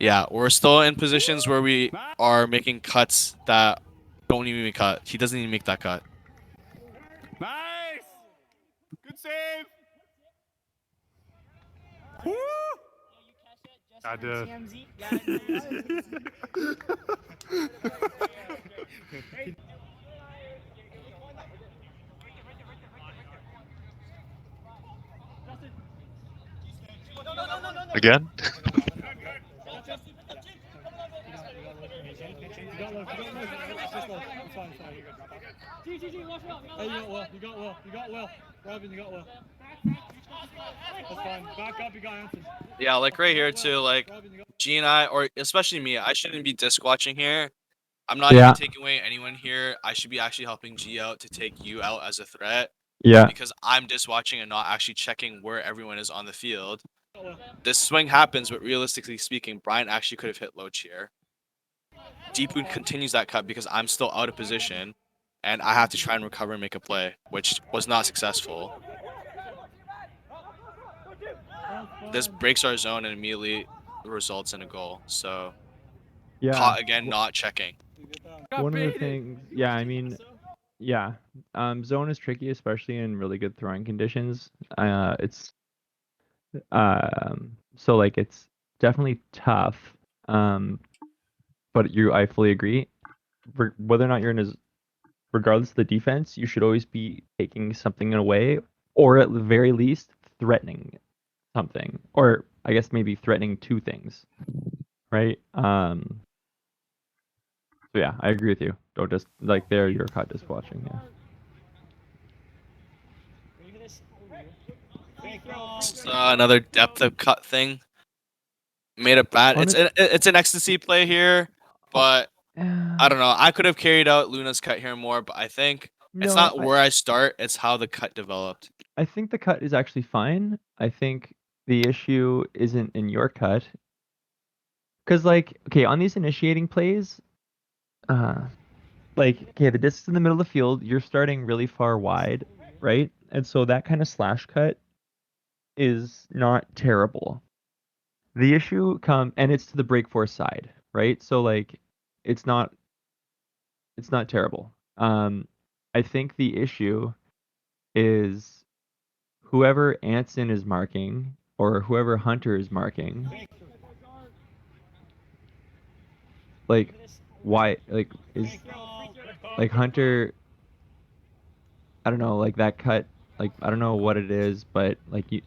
Yeah, we're still in positions where we are making cuts that don't even cut. He doesn't even make that cut. Nice! Good save! Woo! I did. Again? Yeah, like right here too, like G and I, or especially me, I shouldn't be disc watching here. I'm not even taking away anyone here. I should be actually helping G out to take you out as a threat. Yeah. Because I'm disc watching and not actually checking where everyone is on the field. This swing happens, but realistically speaking, Brian actually could have hit Loach here. Deepu continues that cut because I'm still out of position, and I have to try and recover and make a play, which was not successful. This breaks our zone and immediately results in a goal. So, caught again, not checking. One of the things, yeah, I mean, yeah, zone is tricky, especially in really good throwing conditions. So like it's definitely tough. But I fully agree. Whether or not you're in a, regardless of the defense, you should always be taking something away, or at the very least threatening something, or I guess maybe threatening two things, right? So yeah, I agree with you. Don't just like there you're caught just watching. Yeah. Another depth of cut thing. Made it bad. It's an ecstasy play here, but I don't know. I could have carried out Luna's cut here more, but I think it's not where I start. It's how the cut developed. I think the cut is actually fine. I think the issue isn't in your cut. Because, like, okay, on these initiating plays, like, okay, the disc in the middle of the field, you're starting really far wide, right? And so that kind of slash cut is not terrible. The issue and it's to the break force side, right? So, like, it's not terrible. I think the issue is whoever Anson is marking or whoever Hunter is marking, like why is Hunter, I don't know, like that cut, like I don't know what it is, but like you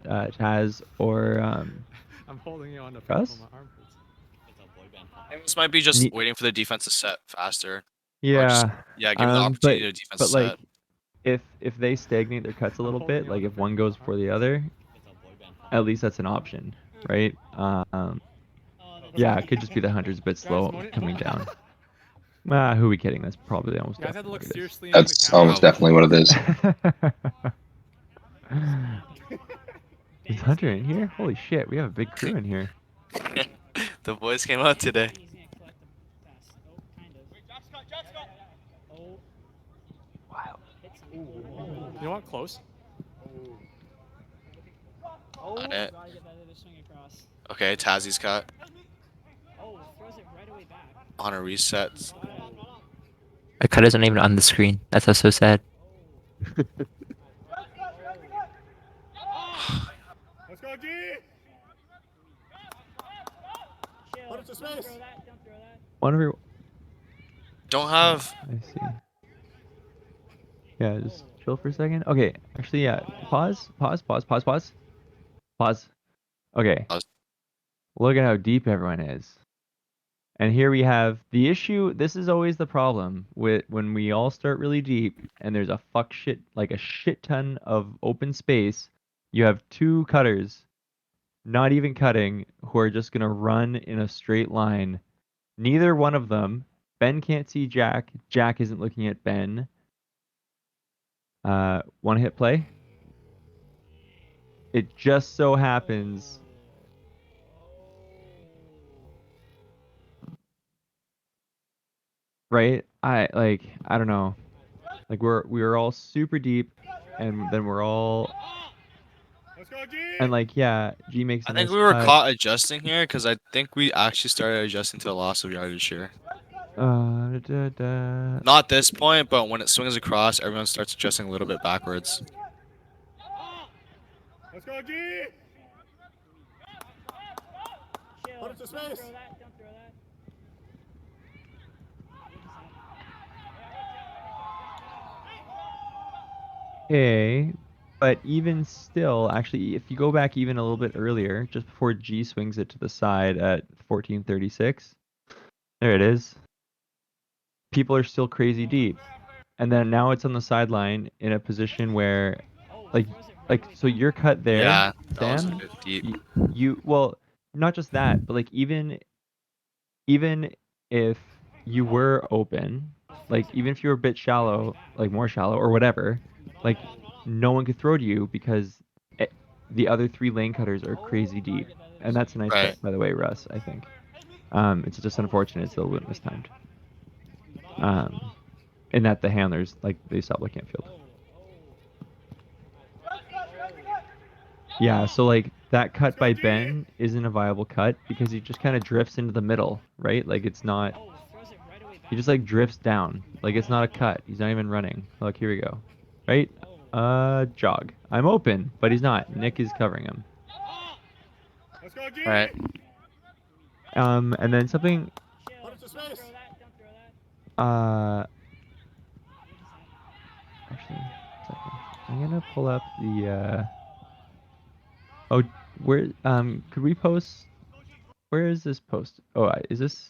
Taz or I'm holding you on the Russ? my arm. This might be just waiting for the defense to set faster. Yeah. Yeah, give them the opportunity to defense but like set. if they stagnate their cuts a little bit, like if one goes before the other, at least that's an option, right? Yeah, it could just be the Hunter's a bit slow coming down. Who are we kidding? That's probably almost definitely what it is. That's almost definitely what it is. Is Hunter in here? Holy shit, we have a big crew in here. The boys came out today. Wow. You know what? Close. On it. Okay, Tazzy's cut. On a reset. My cut isn't even on the screen. That's so sad. Let's go, G! Put it to space. One of your. Don't have. I see. Yeah, just chill for a second. Okay, actually, yeah. Pause. Okay. Pause. Look at how deep everyone is. And here we have the issue. This is always the problem with when we all start really deep and there's a shit ton of open space. You have two cutters, not even cutting, who are just gonna run in a straight line. Neither one of them. Ben can't see Jack. Jack isn't looking at Ben. One hit play. It just so happens. Right? I don't know. Like we were all super deep, and then we're all. Let's go, And like, yeah, G makes a I think nice we were cut. caught adjusting here because I think we actually started adjusting to the loss of yardage here. Not this point, but when it swings across, everyone starts adjusting a little bit backwards. Let's go, G! Put it to space. Okay, but even still, actually, if you go back even a little bit earlier, just before G swings it to the side at 14:36, there it is. People are still crazy deep, and then now it's on the sideline in a position where, like, so your cut there, Yeah, that was a Sam, bit deep. well, not just that, but like even if you were open, like even if you were a bit shallow, like more shallow or whatever, like no one could throw to you because the other three lane cutters are crazy deep, and that's a nice Right. cut by the way, Russ. I think. It's just unfortunate it's a little bit mistimed. In that the handlers like they stop looking at field. Yeah, so like that cut by Ben isn't a viable cut because he just kind of drifts into the middle, right? Like it's not. He just like drifts down. Like it's not a cut. He's not even running. Look, here we go. Right? Jog. I'm open, but he's not. Nick is covering him. Let's go, G! Right. And then something. Put it to space. Actually, second. I'm gonna pull up the. Oh, where? Could we post? Where is this post? Oh, is this?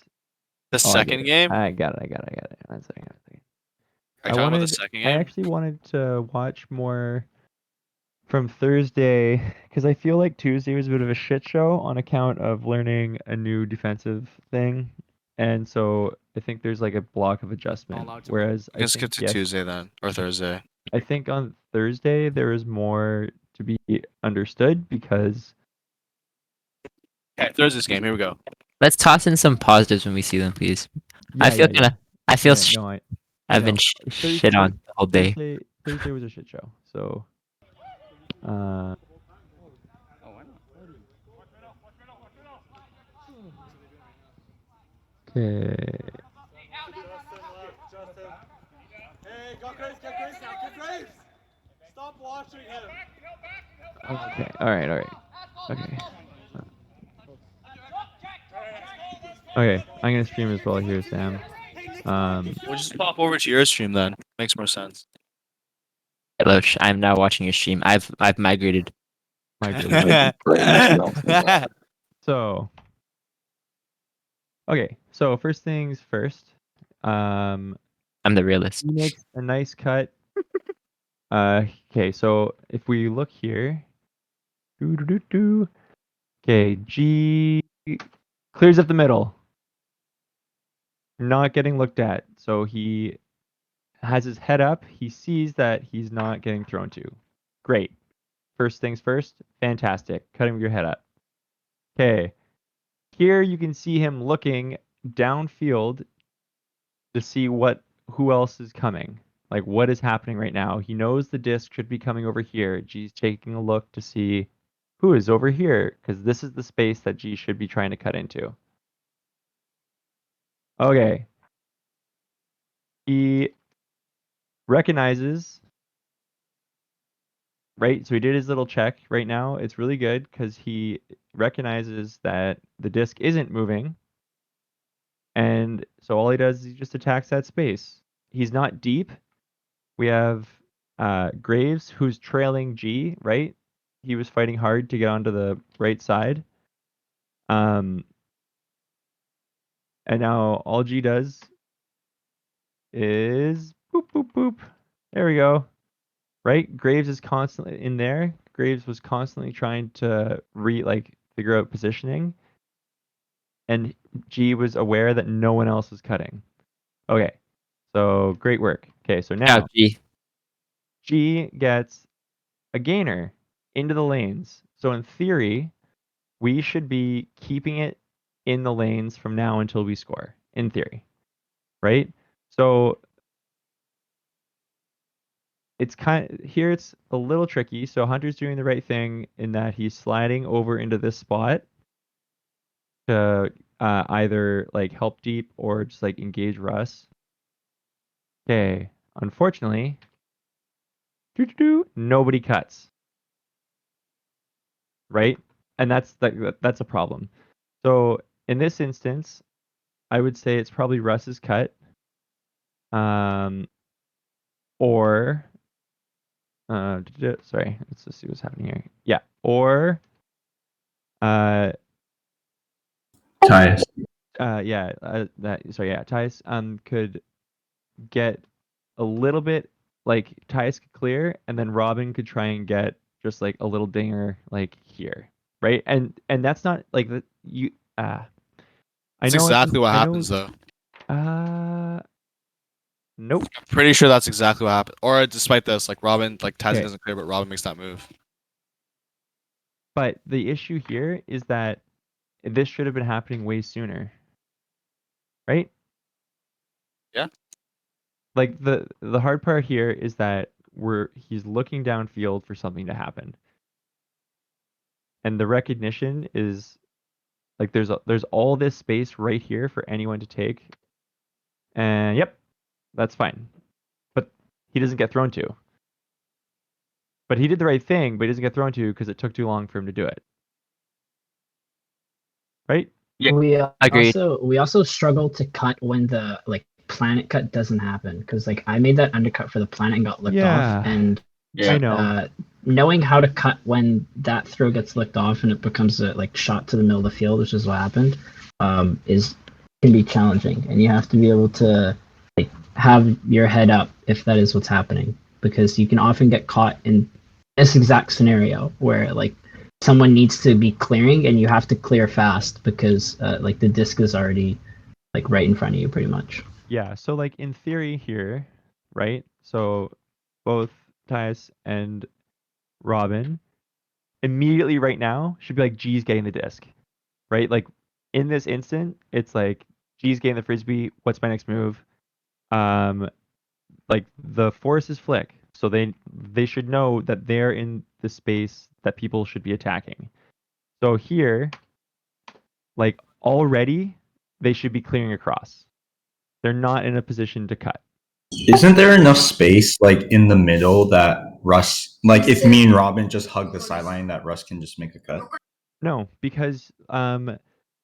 The Oh, I get second it. game? I got it. I got it. I got it. One second. One second. Are you talking about the second I game? actually wanted to watch more from Thursday because I feel like Tuesday was a bit of a shit show on account of learning a new defensive thing, and so I think there's like a block of adjustment. allowed to Whereas You I can think skip to Tuesday then, or Thursday. I think on Thursday there is more to be understood because Okay, Thursday's game. Here we go. Let's toss in some positives when we see them, please. yeah, I feel yeah, yeah. kind of. I feel. Yeah, no, I I've know. been shit on the whole day. Thursday was a shit show. So, uh, okay. Hey, go Graves, get Graves now, get Graves! Stop watching him! Okay. All right. All right. Okay. Okay. I'm gonna stream as well here, Sam. We'll just pop over to your stream then. Makes more sense. Loach, I'm now watching your stream. I've migrated. Migrated. So, okay. So first things first. Um, I'm the realist. he makes a nice cut. Okay. So if we look here, okay, G clears up the middle. Not getting looked at. So he has his head up. He sees that he's not getting thrown to. Great. First things first. Fantastic. Cutting with your head up. Okay. Here you can see him looking downfield to see who else is coming. Like what is happening right now. He knows the disc should be coming over here. G's taking a look to see who is over here because this is the space that G should be trying to cut into. Okay. He recognizes, right? So he did his little check right now. It's really good because he recognizes that the disc isn't moving. And so all he does is he just attacks that space. He's not deep. We have Graves who's trailing G, right? He was fighting hard to get onto the right side. And now all G does is boop, boop, boop. There we go. Right? Graves is constantly in there. Graves was constantly trying to figure out positioning. And G was aware that no one else was cutting. Okay. So great work. Okay, so now G gets a gainer into the lanes. So in theory, we should be keeping it in the lanes from now until we score, in theory. Right? So it's here it's a little tricky. So Hunter's doing the right thing in that he's sliding over into this spot to either like help deep or just like engage Russ. Okay, unfortunately, nobody cuts. Right? And that's a problem. So in this instance, I would say it's probably Russ's cut. Or sorry, let's just see what's happening here. Yeah, or Ties. yeah, Tice could get a little bit like Tice could clear, and then Robin could try and get just like a little dinger like here, right? And that's not like the you I That's know exactly what I know happens, though. Nope. I'm pretty sure that's exactly what happened. Or despite this, like Robin, like Tazzy Okay. doesn't clear, but Robin makes that move. But the issue here is that this should have been happening way sooner, right? Yeah. Like the hard part here is that he's looking downfield for something to happen, and the recognition is like there's all this space right here for anyone to take, and yep, that's fine, but he doesn't get thrown to. But he did the right thing, but he doesn't get thrown to because it took too long for him to do it, right? Yeah. Agreed. We also struggle to cut when the like planet cut doesn't happen because like I made that undercut for the planet and got licked Yeah. off, and I know. knowing how to cut when that throw gets licked off and it becomes a like shot to the middle of the field, which is what happened, is can be challenging, and you have to be able to like have your head up if that is what's happening, because you can often get caught in this exact scenario where like someone needs to be clearing and you have to clear fast because like the disc is already like right in front of you pretty much. Yeah, so like in theory here, right? So both Tyus and Robin immediately right now should be like G's getting the disc, right? Like in this instant, it's like G's getting the frisbee. What's my next move? Like the force is flick, so they should know that they're in the space that people should be attacking. So here, like already, they should be clearing across. They're not in a position to cut. Isn't there enough space like in the middle that Russ, like if me and Robin just hug the sideline, that Russ can just make a cut? No, because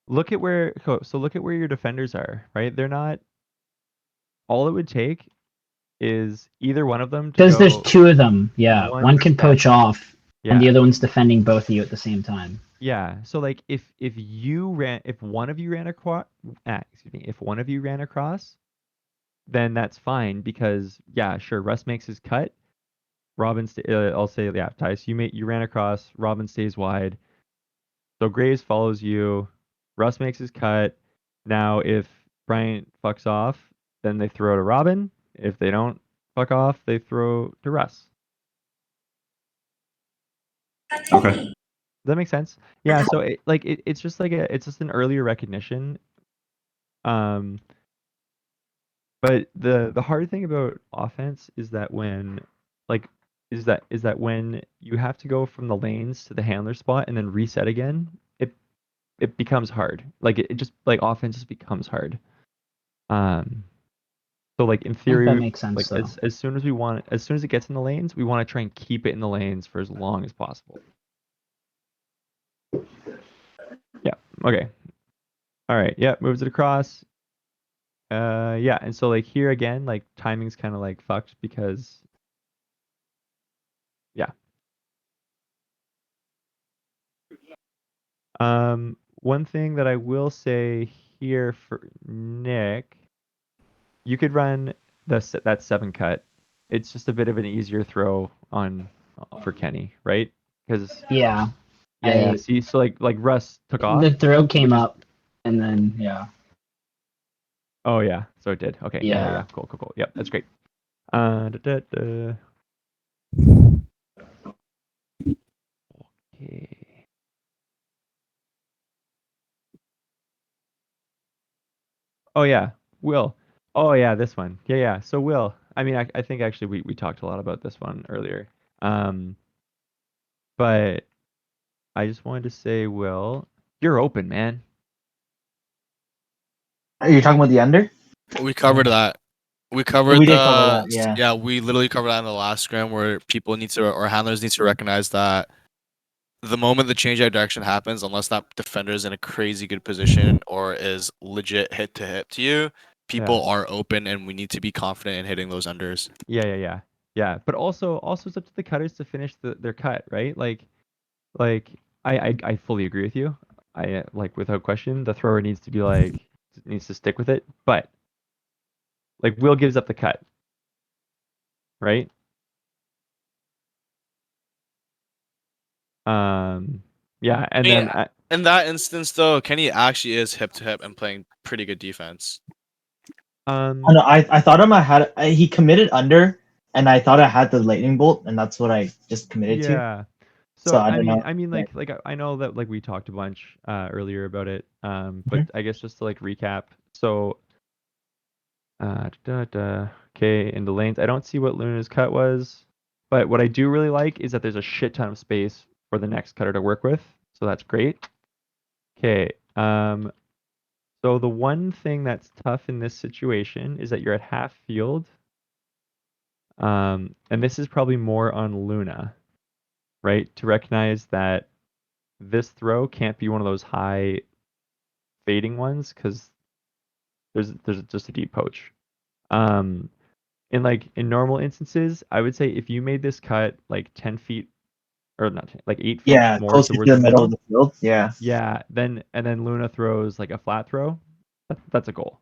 look at where look at where your defenders are, right? They're not. All it would take is either one of them to Because there's go two of them, yeah. One can step. poach off, and the Yeah. other one's defending both of you at the same time. Yeah. So like if one of you ran across, if one of you ran across, then that's fine because yeah, sure, Russ makes his cut. I'll say yeah, Tice, you ran across. Robin stays wide. So Graves follows you. Russ makes his cut. Now if Bryant fucks off, then they throw to Robin. If they don't fuck off, they throw to Russ. Okay. Does that make sense? Yeah. So it's just like it's just an earlier recognition. But the hard thing about offense is that when like is that when you have to go from the lanes to the handler spot and then reset again, it becomes hard. Like it just like offense just becomes hard. So like in I think theory, that makes sense like though. as soon as it gets in the lanes, we want to try and keep it in the lanes for as long as possible. Yeah. Okay. All right. Yeah. Moves it across. Yeah. And so like here again, like timing's kind of like fucked because yeah. One thing that I will say here for Nick, you could run that 7 cut. It's just a bit of an easier throw on for Kenny, right? Because Yeah. yeah, see, so like Russ took off. The throw came which is- up, and then yeah. Oh yeah, so it did. Okay, yeah. Yeah. Cool. Yep, that's great. Okay. Oh yeah, Will. Oh yeah, this one. Yeah. So Will, I mean, I think actually we talked a lot about this one earlier. But I just wanted to say, Will, you're open, man. Are you talking about the under? We covered that. We covered We the did cover that, yeah. we literally covered that in the last scrim where people need to or handlers need to recognize that the moment the change out direction happens, unless that defender is in a crazy good position or is legit hit to hip to you, people are open and we need to be confident in hitting those unders. Yeah. But also it's up to the cutters to finish their cut, right? Like I fully agree with you. I like without question, the thrower needs to be needs to stick with it. But like Will gives up the cut, right? Yeah, and mean, then in that instance, though, Kenny actually is hip to hip and playing pretty good defense. Oh, no, I thought he committed under, and I thought I had the lightning bolt, and that's what I just committed to. yeah. So So I I don't mean, know. like I know that like we talked a bunch earlier about it. But I guess just to like recap. So okay, in the lanes, I don't see what Luna's cut was, but what I do really like is that there's a shit ton of space for the next cutter to work with. So that's great. Okay. So the one thing that's tough in this situation is that you're at half field. And this is probably more on Luna, right? To recognize that this throw can't be one of those high fading ones because there's just a deep poach. In normal instances, I would say if you made this cut like 10 feet or not 10, like 8 feet more closer towards to the the middle middle. of the field. Yeah. Yeah, then Luna throws like a flat throw. That's a goal.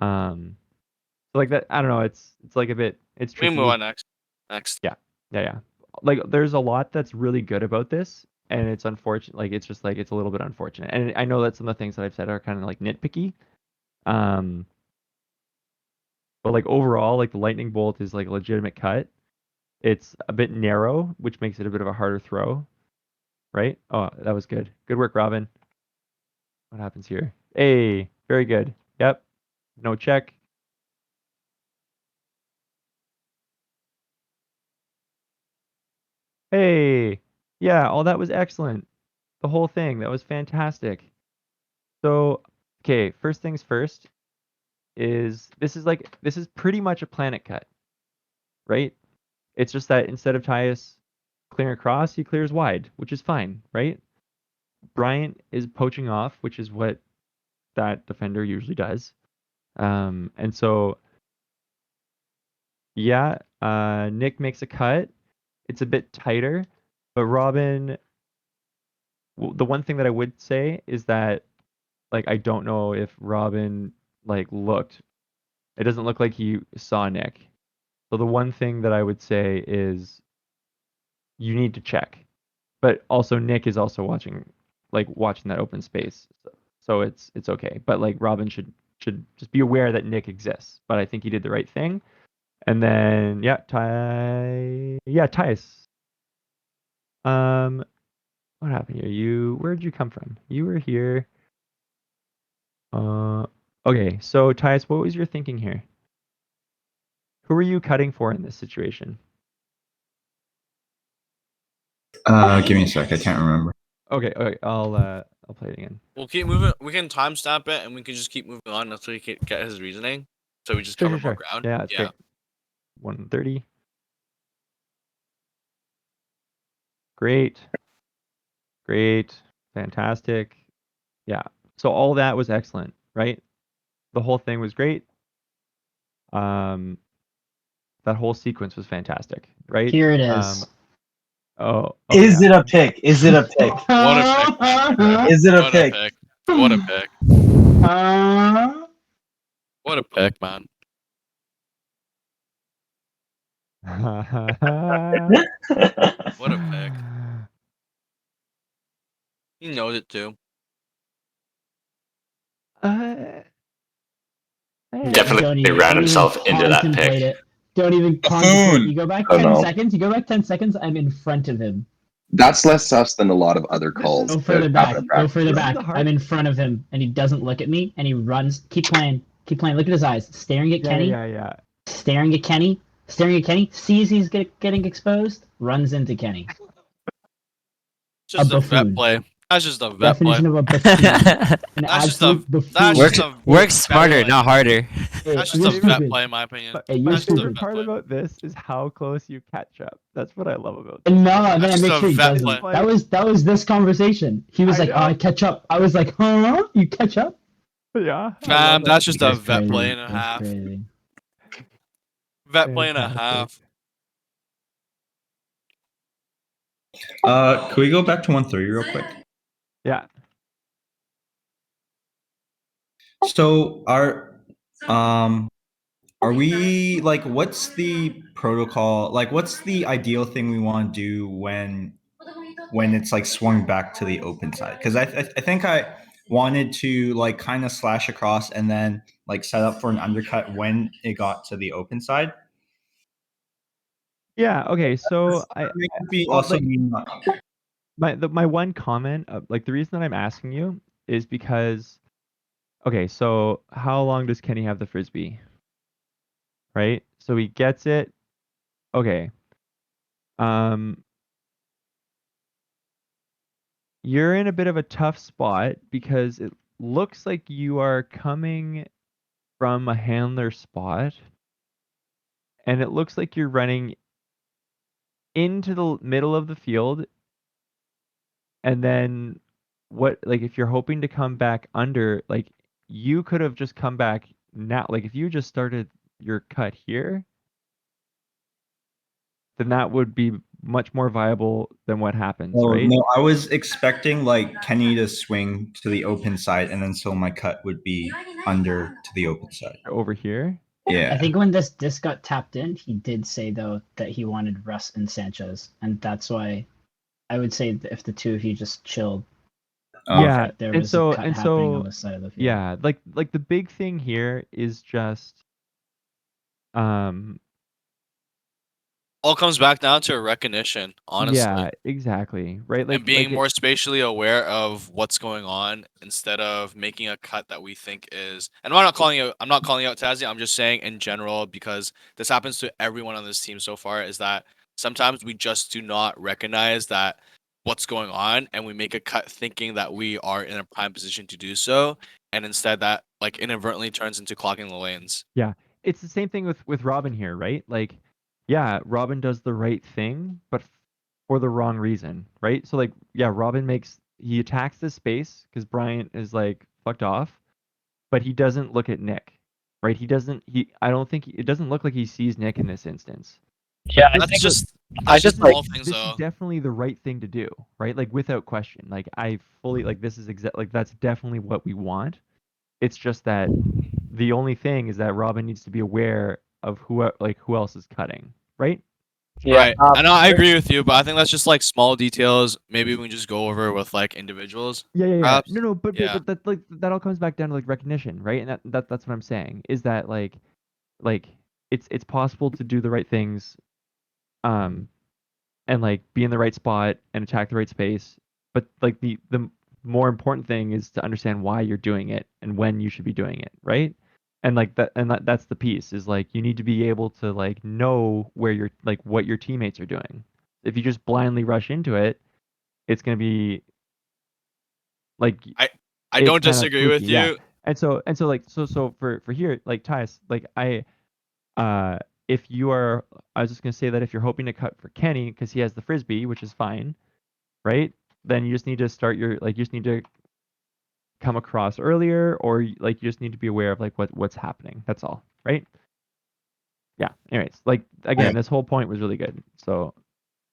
So like that, I don't know. It's like a bit. It's We tricky. move on next. Yeah. Like there's a lot that's really good about this, and it's unfortunate. Like it's just like it's a little bit unfortunate. And I know that some of the things that I've said are kind of like nitpicky. But like overall, like the lightning bolt is like a legitimate cut. It's a bit narrow, which makes it a bit of a harder throw. Right? Oh, that was good. Good work, Robin. What happens here? Hey, very good. Yep. No check. Hey. Yeah, all that was excellent. The whole thing. That was fantastic. So, okay, first things first this is pretty much a planet cut, right? It's just that instead of Tyus clearing across, he clears wide, which is fine, right? Bryant is poaching off, which is what that defender usually does. And so yeah, Nick makes a cut. It's a bit tighter, but Robin, the one thing that I would say is that like I don't know if Robin like looked. It doesn't look like he saw Nick. So the one thing that I would say is you need to check. But also Nick is also watching that open space. So it's okay. But like Robin should just be aware that Nick exists. But I think he did the right thing. And then Tyus. What happened here? Where'd you come from? You were here. Okay, so Tyus, what was your thinking here? Who are you cutting for in this situation? Give me a sec. I can't remember. Okay, I'll play it again. We'll keep moving. We can timestamp it and we can just keep moving on until we can get his reasoning. So we just cover more ground. Yeah, it's great. 130. Great. Fantastic. Yeah. So all that was excellent, right? The whole thing was great. That whole sequence was fantastic, right? Here it is. Is it a pick? Is it a pick? What a pick. Man. Is it a What pick? A pick? What a pick. What a pick, man. What a pick. He knows it too. Definitely ran himself into that pick. Don't even contemplate. You go back Oh, 10 no. seconds. You go back 10 seconds. I'm in front of him. That's less sus than a lot of other calls. Go further that back. happen in Go practice. further back. I'm in front of him, and he doesn't look at me, and he runs. Keep playing. Keep playing. Look at his eyes. Staring at Kenny. Yeah. Staring staring at Kenny, sees he's getting exposed, runs into Kenny. Just a vet buffoon. play. That's just a vet play. Definition of a buffoon. An That's just a absolute buffoon. just a Works vet smarter, play. not harder. Hey, That's you're just a vet stupid. play in my opinion. But Hey, you're my That's just a favorite vet part play. about this is how close you catch up. That's what I love about this. No, That's man, just make a sure he vet doesn't. play. That was this conversation. He was I like, "Oh, I know. catch up." I was like, "Huh? You catch up?" Yeah. I Fam, love that's it. just a That's vet crazy. play and a That's half. crazy. Vet play and a Fantastic. half. Can we go back to 130 real quick? Yeah. So are we like, what's the protocol? Like, what's the ideal thing we want to do when it's like swung back to the open side? Because I think I wanted to like kind of slash across and then like set up for an undercut when it got to the open side. Yeah. Okay. So It could be well, also like, my one comment, like the reason that I'm asking you is because, okay, so how long does Kenny have the frisbee? Right. So he gets it. Okay. You're in a bit of a tough spot because it looks like you are coming from a handler spot, and it looks like you're running into the middle of the field, and then what, like if you're hoping to come back under, like you could have just come back now, like if you just started your cut here, then that would be much more viable than what happens, Oh, right? no, I was expecting like Kenny to swing to the open side, and then so my cut would be under to the open side. Over here. Yeah. I think when this got tapped in, he did say though that he wanted Russ and Sanchez, and that's why I would say that if the two of you just chilled, Yeah, that there and was so a cut and happening on so the side of the field. yeah, like the big thing here is just um All comes back down to recognition, honestly. yeah, exactly. Right? And being it, more spatially aware of what's going on instead of making a cut that we think is, and I'm not calling out Tazzy, I'm just saying in general, because this happens to everyone on this team so far, is that sometimes we just do not recognize that what's going on, and we make a cut thinking that we are in a prime position to do so, and instead that like inadvertently turns into clogging the lanes. yeah, it's the same thing with Robin here, right? Like yeah, Robin does the right thing, but for the wrong reason, right? So like yeah, he attacks this space because Bryant is like fucked off, but he doesn't look at Nick, right? I don't think it doesn't look like he sees Nick in this instance. Yeah, That's just Small small things this is though. definitely the right thing to do, right? Like without question. Like I fully like this is like that's definitely what we want. It's just that the only thing is that Robin needs to be aware of who else is cutting, right? Right. I know I agree with you, but I think that's just like small details. Maybe we can just go over with like individuals. Yeah. Perhaps. No, but Yeah. that like that all comes back down to like recognition, right? And that's what I'm saying is that like it's possible to do the right things, um, and like be in the right spot and attack the right space. But like the more important thing is to understand why you're doing it and when you should be doing it, right? And like that's the piece is like you need to be able to like know where you're like what your teammates are doing. If you just blindly rush into it, it's gonna be like I it's don't kind of disagree fluky, with yeah. you. And so like so for here like Tyus, like uh if you are I was just gonna say that if you're hoping to cut for Kenny because he has the frisbee, which is fine, right? Then you just need to start your like you just need to come across earlier, or like you just need to be aware of like what's happening. That's all, right? Yeah. Anyways, like again, this whole point was really good. So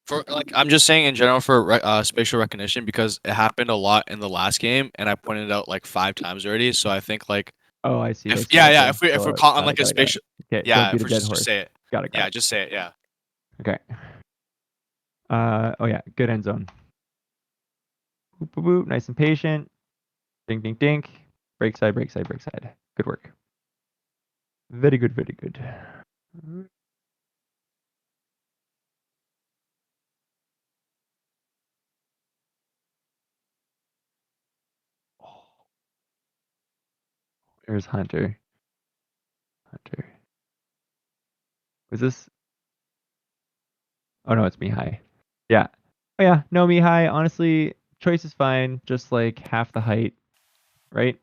For like, I'm just saying in general for spatial recognition because it happened a lot in the last game, and I pointed it out like 5 times already. So I think like oh, I see. if yeah, Okay. if So we're caught on got it, like a got it, got it. spatial, Okay. Don't yeah, beat if a we're dead just horse. say it. Got it. Got Yeah, it. just say it. Yeah. Okay. Oh yeah, good end zone. Boop, boop, boop. Nice and patient. Ding, ding, dink. Break side, break side, break side. Good work. Very good, very good. There's Hunter. Hunter. Was this? Oh no, it's Mihai. Yeah. Oh yeah, no Mihai. Honestly, choice is fine. Just like half the height, right?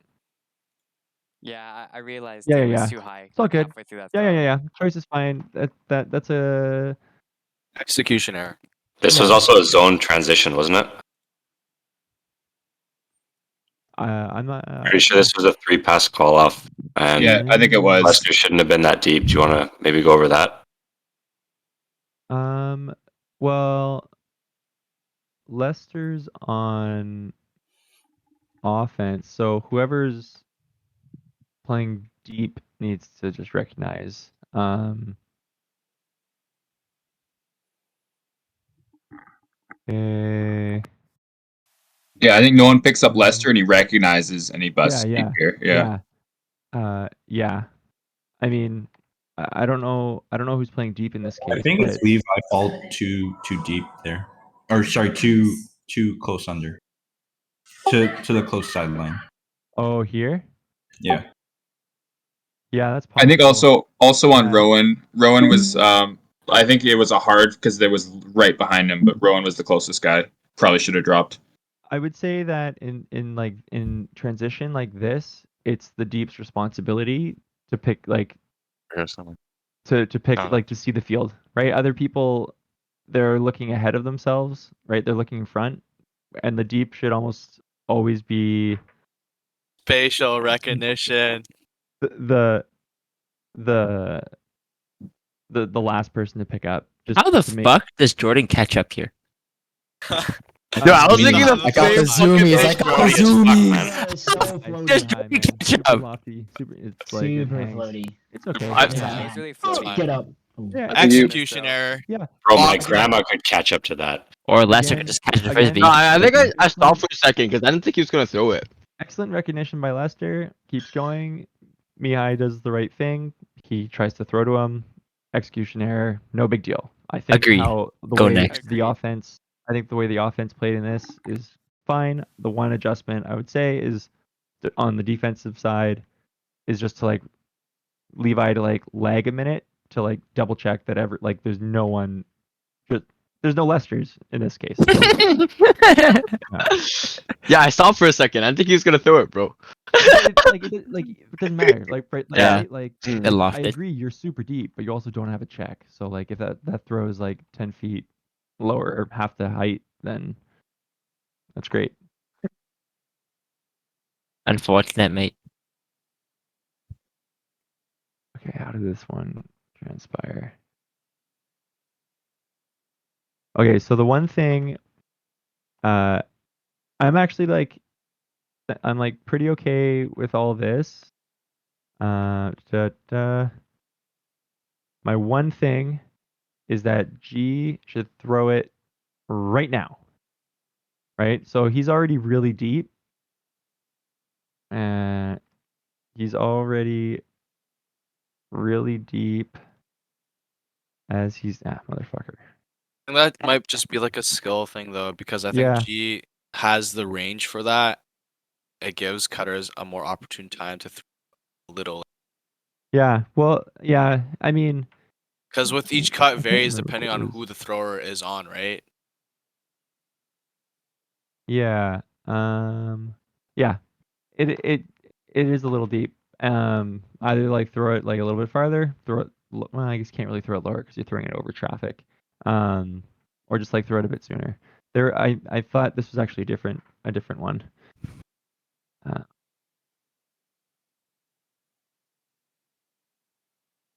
Yeah, I realized Yeah, it yeah, was yeah. too high. It's all Like good. halfway through that Yeah, throw. yeah, yeah, yeah. Choice is fine. That's a. Execution error. This Yeah. was also a zone transition, wasn't it? I'm not. Pretty sure this was a 3-pass call off, and Yeah, I think it was. Lester shouldn't have been that deep. Do you want to maybe go over that? Well, Leicester's on offense, so whoever's playing deep needs to just recognize. Okay. Yeah, I think no one picks up Lester and he recognizes and he busts Yeah, deep here. Yeah. yeah. I mean, I don't know. I don't know who's playing deep in this case. I think but it's Levi fall too deep there, or sorry, too close under to the close sideline. Oh, here. Yeah. Yeah, that's I think possible. also on Yeah. Rowan. Rowan was I think it was a hard because there was right behind him, but Rowan was the closest guy. Probably should have dropped. I would say that in transition like this, it's the deep's responsibility to pick like to pick like to see the field, right? Other people, they're looking ahead of themselves, right? They're looking in front, and the deep should almost always be Facial recognition. the the the last person to pick up. Just How the to make, fuck does Jordan catch up here? Yo, I was thinking the the I got same the zoomies. I got the zoomies. Yeah, so floaty Just high, Jordan man. catch super up. lofty, super. It's like it Super hangs. floaty. It's okay. I- Yeah. It's really It's floaty. fine. Get up. Yeah, Execution error. yeah. Bro, my Box- grandma could catch up to that. Or Lester Again- could just catch the again- frisbee. No, I think I Excellent. stopped for a second because I didn't think he was gonna throw it. Excellent recognition by Lester. Keeps going. Mihai does the right thing. He tries to throw to him. Execution error. No big deal. I think Agreed. how the Go way next. the offense. I think the way the offense played in this is fine. The one adjustment I would say is on the defensive side is just to like Levi to like lag a minute to like double check that there's no one. There's no Lesters in this case. Yeah, I stopped for a second. I didn't think he was gonna throw it, bro. It doesn't matter. Yeah. Right, like It I lofted. agree you're super deep, but you also don't have a check. So like if that throw is like 10 feet lower or half the height, then that's great. Unfortunate, mate. Okay, how did this one transpire? Okay, so the one thing I'm actually like I'm like pretty okay with all this. My one thing is that G should throw it right now. Right? So he's already really deep. And he's already really deep as he's motherfucker. And that might just be like a skill thing though, because I think Yeah. G has the range for that. It gives cutters a more opportune time to throw a little. Yeah. Well, yeah. I mean, Because with each I cut can't varies remember depending what on was- who the thrower is on, right? Yeah. Yeah. It is a little deep. Either like throw it like a little bit farther, throw it. Well, I guess you can't really throw it lower because you're throwing it over traffic. Or just like throw it a bit sooner. I thought this was actually a different one.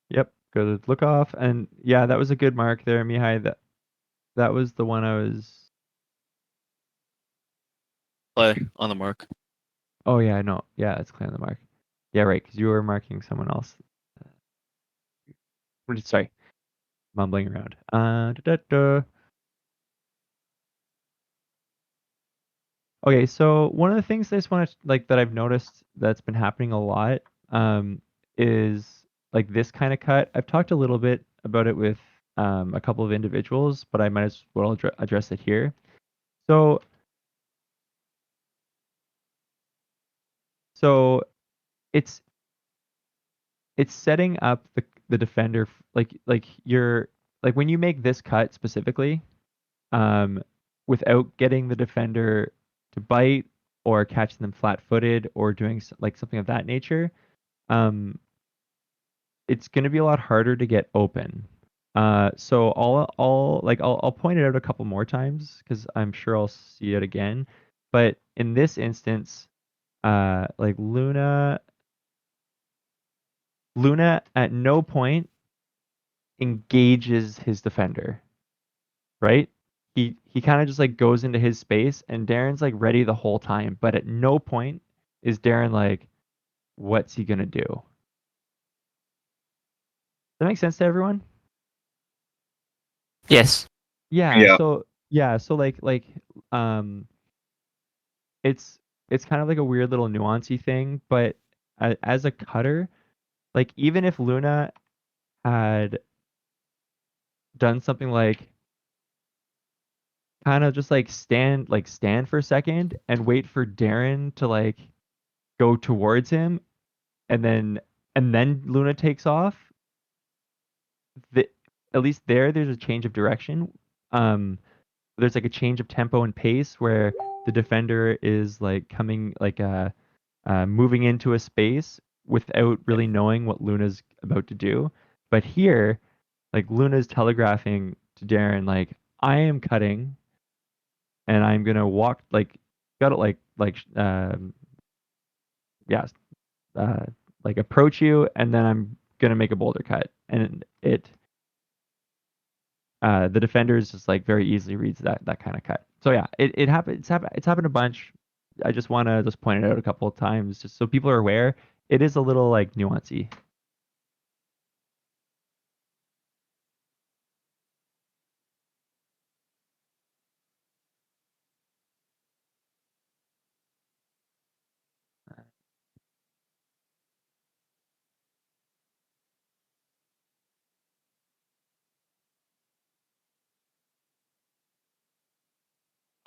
Yep, go to look off, and yeah, that was a good mark there, Mihai. That was the one I was. Play on the mark. Oh yeah, I know. Yeah, it's clear on the mark. Yeah, right, because you were marking someone else. Sorry, mumbling around. Okay, so one of the things I just want to like that I've noticed that's been happening a lot is like this kind of cut. I've talked a little bit about it with a couple of individuals, but I might as well address it here. So it's setting up the defender like you're like when you make this cut specifically, without getting the defender to bite or catching them flat-footed or doing like something of that nature, it's going to be a lot harder to get open. So I'll point it out a couple more times because I'm sure I'll see it again. But in this instance, like Luna at no point engages his defender, right? He kind of just like goes into his space and Darren's like ready the whole time, but at no point is Darren like, what's he gonna do? Does that make sense to everyone? Yes. Yeah, so um it's kind of like a weird little nuancy thing, but as a cutter, like even if Luna had done something like kind of just like stand for a second and wait for Darren to like go towards him and then Luna takes off, at least there's a change of direction. There's like a change of tempo and pace where the defender is like coming like moving into a space without really knowing what Luna's about to do. But here, like Luna's telegraphing to Darren, like I am cutting, and I'm gonna walk got it yeah, uh, like approach you, and then I'm gonna make a boulder cut, and the defenders just like very easily reads that kind of cut. So yeah, it happened. It's happened a bunch. I just want to just point it out a couple of times, just so people are aware. It is a little like nuancy.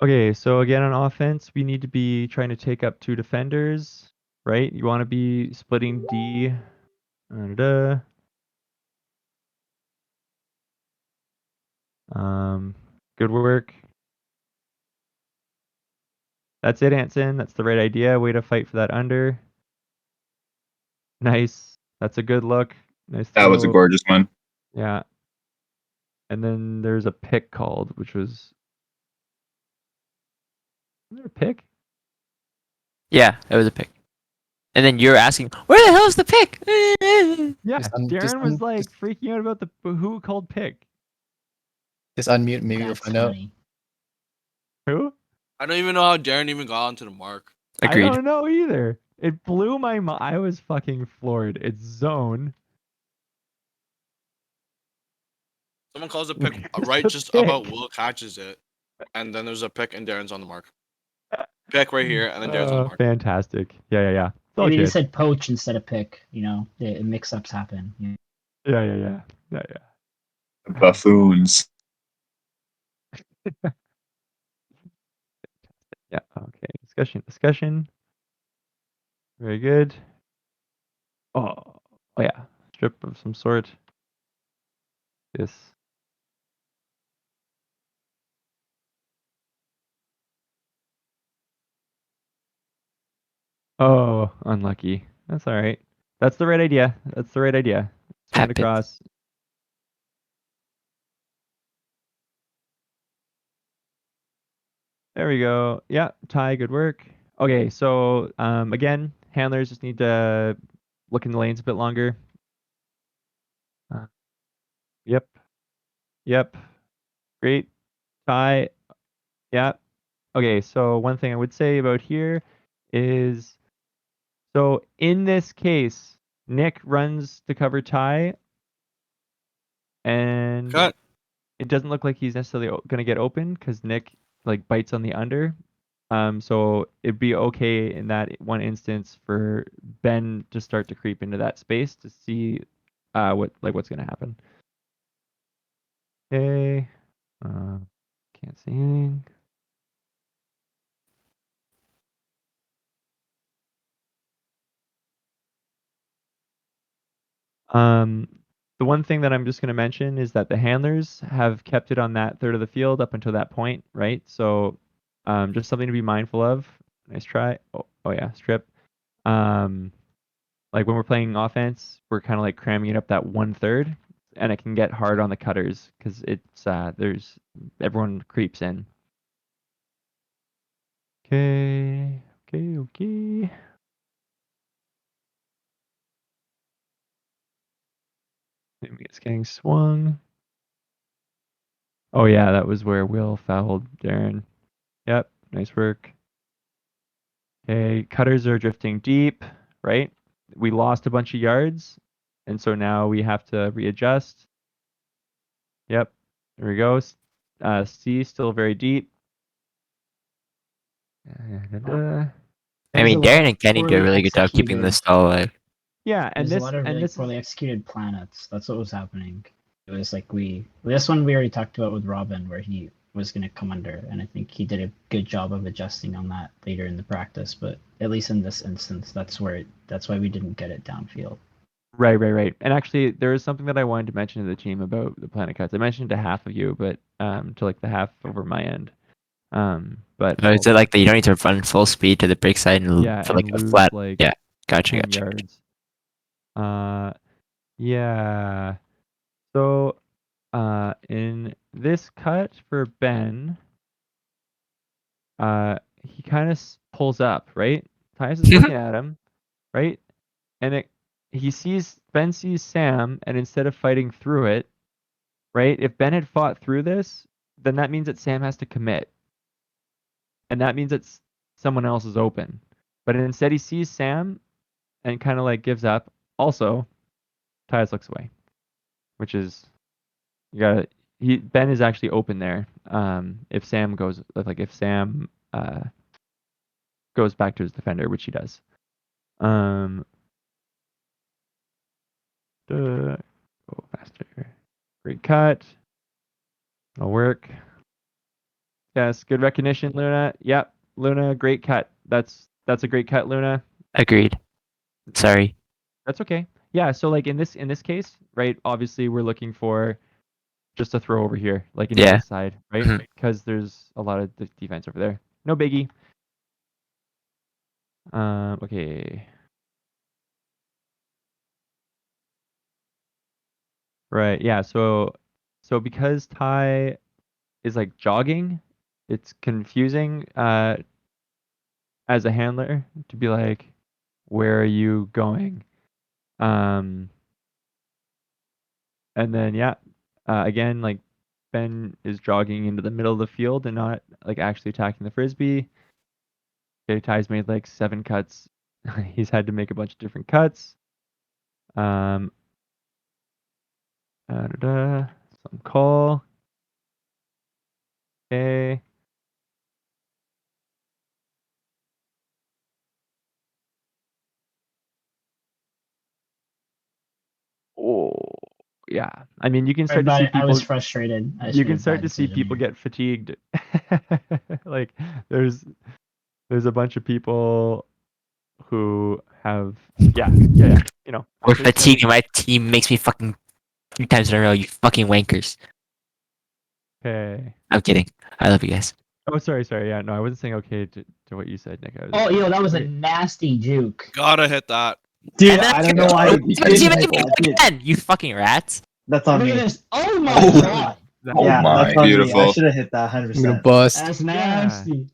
Okay, so again on offense, we need to be trying to take up 2 defenders, right? You want to be splitting D. Good work. That's it, Anson. That's the right idea. Way to fight for that under. Nice. That's a good look. Nice throw. That was a gorgeous one. Yeah. And then there's a pick called, which was there a pick? Yeah, it was a pick. And then you're asking, where the hell is the pick? Yeah, Darren was like freaking out about the who called pick. Just unmute. Maybe you'll That's find out. funny. Who? I don't even know how Darren even got onto the mark. Agreed. I don't know either. It blew my mind. I was fucking floored. It's zone. Someone calls a pick It's right a just pick. about Will catches it, and then there's a pick and Darren's on the mark. Pick right here, and then Darren's on the mark. Fantastic. Yeah. It's all Maybe they good. said poach instead of pick. You know, the mix-ups happen. Yeah. Buffoons. Yeah. Okay. Discussion. Very good. Oh yeah. Strip of some sort. This. Oh, unlucky. That's all right. That's the right idea. Swing it Happens. across. There we go. Yeah, Ty, good work. Okay, so again, handlers just need to look in the lanes a bit longer. Yep. Great. Ty. Yeah. Okay, so one thing I would say about here is, so in this case, Nick runs to cover Ty, and Cut. it doesn't look like he's necessarily going to get open because Nick like bites on the under. So it'd be okay in that one instance for Ben to start to creep into that space to see what's going to happen. Okay. Can't see anything. the one thing that I'm just going to mention is that the handlers have kept it on that third of the field up until that point, right? So just something to be mindful of. Nice try. Oh yeah, strip. Like when we're playing offense, we're kind of like cramming it up that 1/3, and it can get hard on the cutters because it's there's everyone creeps in. Okay. It's getting swung. Oh yeah, that was where Will fouled Darren. Yep, nice work. Okay, cutters are drifting deep, right? We lost a bunch of yards, and so now we have to readjust. Yep, there we go. C still very deep. I mean, Darren and Kenny do a really good job keeping this stall alive. Yeah, and There's this a lot of really this poorly executed planets. That's what was happening. It was like this one we already talked about with Robin, where he was going to come under, and I think he did a good job of adjusting on that later in the practice. But at least in this instance, that's why we didn't get it downfield. Right. And actually, there is something that I wanted to mention to the team about the planet cuts. I mentioned to half of you, but to like the half over my end. But Is it like that you don't need to run full speed to the brake side and for like and a lose flat? like Yeah, gotcha. 10 yards. Yeah. So, in this cut for Ben, he kind of pulls up, right? Tyus is looking at him, right? And Ben sees Sam, and instead of fighting through it, right? If Ben had fought through this, then that means that Sam has to commit, and that means that someone else is open. But instead, he sees Sam, and kind of like gives up. Also, Tyus looks away, which is Ben is actually open there. If Sam goes goes back to his defender, which he does. Go faster. Great cut. It'll work. Yes, good recognition, Luna. Yep, Luna, great cut. That's a great cut, Luna. Agreed. Sorry. That's okay. Yeah, so like in this case, right? Obviously, we're looking for just a throw over here, like into this side, right? Because there's a lot of defense over there. No biggie. Okay. Right. Yeah. So because Ty is like jogging, it's confusing as a handler to be like, where are you going? And then again, like Ben is jogging into the middle of the field and not like actually attacking the frisbee. Okay, Ty's made like 7 cuts. He's had to make a bunch of different cuts. Some call. Okay. Oh, yeah. I mean, you can start to see people. I was frustrated. You can start to see people get fatigued. Like there's a bunch of people who have you know. We're fatigued. My team makes me fucking 3 times in a row. You fucking wankers. Okay. I'm kidding. I love you guys. Oh, sorry. Yeah, no, I wasn't saying okay to what you said, Nick. That was a nasty juke. Gotta hit that. Dude, I don't know why you didn't hit that, dude. Again, you fucking rats. That's on Look me. at this. Oh my god. Oh my, that's on beautiful. me. I should have hit that 100%. I'm gonna bust. That's nasty.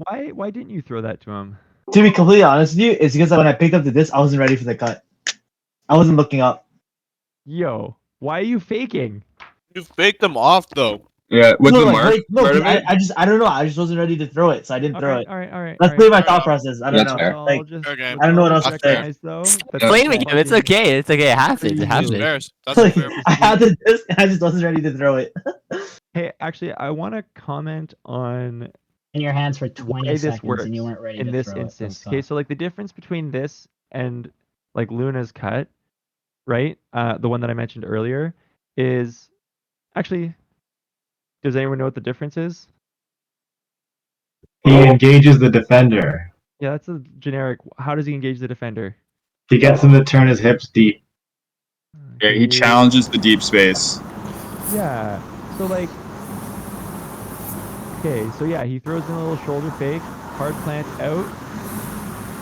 Why didn't you throw that to him? To be completely honest with you, it's because when I picked up the disc, I wasn't ready for the cut. I wasn't looking up. Yo, why are you faking? You faked them off though. Yeah, with No, the like, mark wait, no, part dude, of it. I don't know. I just wasn't ready to throw it, so I didn't throw it. All right. Let's play my thought process. I don't That's know. fair. Like, Okay. I don't know what else to say. Recognize, though, that Play that's with him. It's fucking- okay. It's okay. It happens. It That's happens. Embarrassed. That's Like, fair. I had the disc, and I just wasn't ready to throw it. Hey, actually, I want to comment on In your hands for 20 why this seconds works and you weren't ready in to this throw instance. it. Okay, so like the difference between this and like Luna's cut, right? The one that I mentioned earlier is actually. Does anyone know what the difference is? He engages the defender. Yeah, that's a generic. How does he engage the defender? He gets him to turn his hips deep. Yeah, he challenges the deep space. Yeah. So like, okay, so yeah, he throws in a little shoulder fake, hard plant out.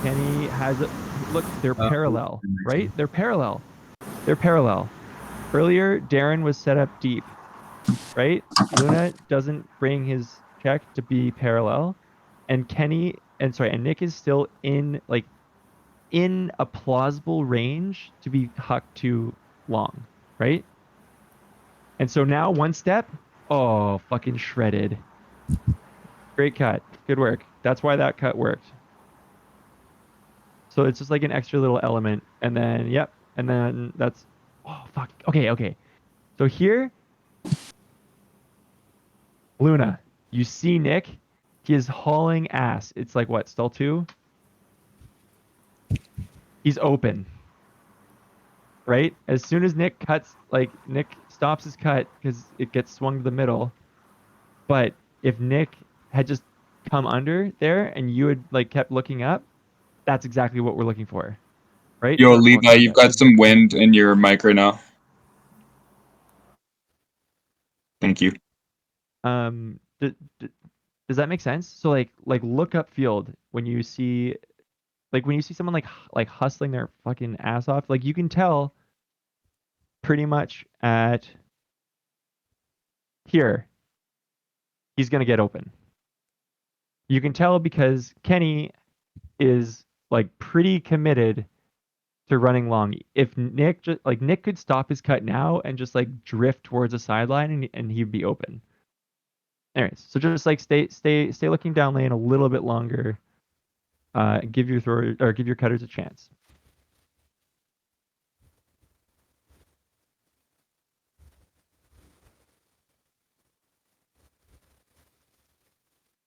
Kenny has a look. They're parallel, right? They're parallel. They're parallel. Earlier, Darren was set up deep, right? Luna doesn't bring his check to be parallel, and Nick is still in a plausible range to be hucked too long, right? And so now one step, oh, fucking shredded. Great cut. Good work. That's why that cut worked. So it's just like an extra little element. And then, yep. And then that's, oh, fuck. Okay. So here, Luna, you see Nick, he is hauling ass. It's like what, stall 2? He's open. Right? As soon as Nick stops his cut because it gets swung to the middle. But if Nick had just come under there and you had like kept looking up, that's exactly what we're looking for. Right? Yo, Oh, Levi, you've got some wind in your mic right now. Thank you. Does that make sense? So like look up field when you see someone like hustling their fucking ass off, like you can tell pretty much at here he's gonna get open. You can tell because Kenny is like pretty committed to running long. If Nick Nick could stop his cut now and just like drift towards the sideline and he'd be open. Anyways, so just like stay looking down lane a little bit longer. Give your cutters a chance.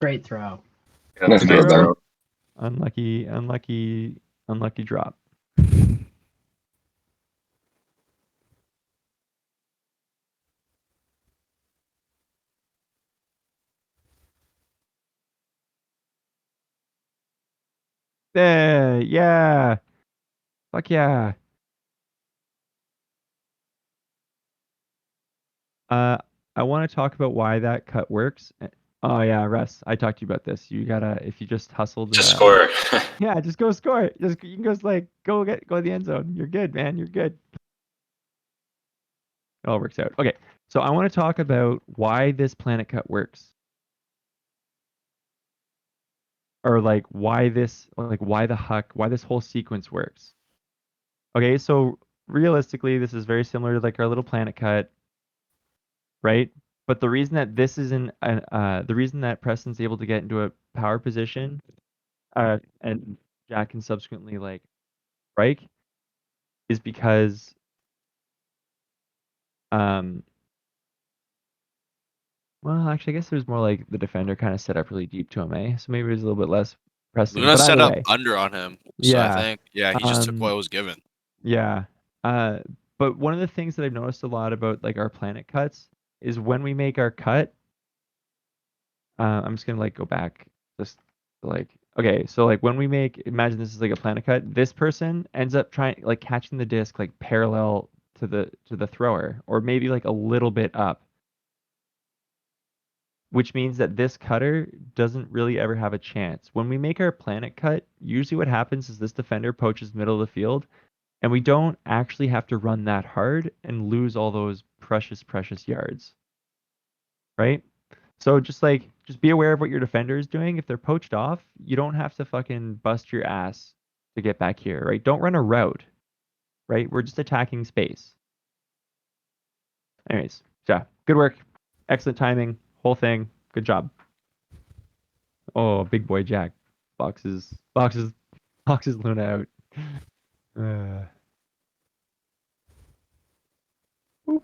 Great throw. That's a good throw. Unlucky drop. Yeah. Fuck yeah. I want to talk about why that cut works. Oh yeah, Russ, I talked to you about this. You gotta, if you just hustled, Just score. yeah, just go score. You can go go to the end zone. You're good, man. You're good. It all works out. Okay, so I want to talk about why this planet cut works, or like why this whole sequence works. Okay, so realistically, this is very similar to like our little planet cut, right? But the reason that this isn't the reason that Preston's able to get into a power position, and Jack can subsequently like strike, is because well, actually, I guess there's more like the defender kind of set up really deep to him, eh? So maybe there's a little bit less Preston. Luna But set either up way, under on him. So I think, yeah, he just took what was given. Yeah. But one of the things that I've noticed a lot about like our planet cuts is when we make our cut, I'm just gonna like go back just like okay, so like when we imagine this is like a planet cut, this person ends up trying like catching the disc like parallel to the thrower or maybe like a little bit up. Which means that this cutter doesn't really ever have a chance. When we make our planet cut, usually what happens is this defender poaches middle of the field, and we don't actually have to run that hard and lose all those precious yards. Right? So just be aware of what your defender is doing. If they're poached off, you don't have to fucking bust your ass to get back here, right? Don't run a route. Right? We're just attacking space. Anyways, yeah, good work. Excellent timing. Whole thing. Good job. Oh, big boy Jack. Boxes Luna out. Boop.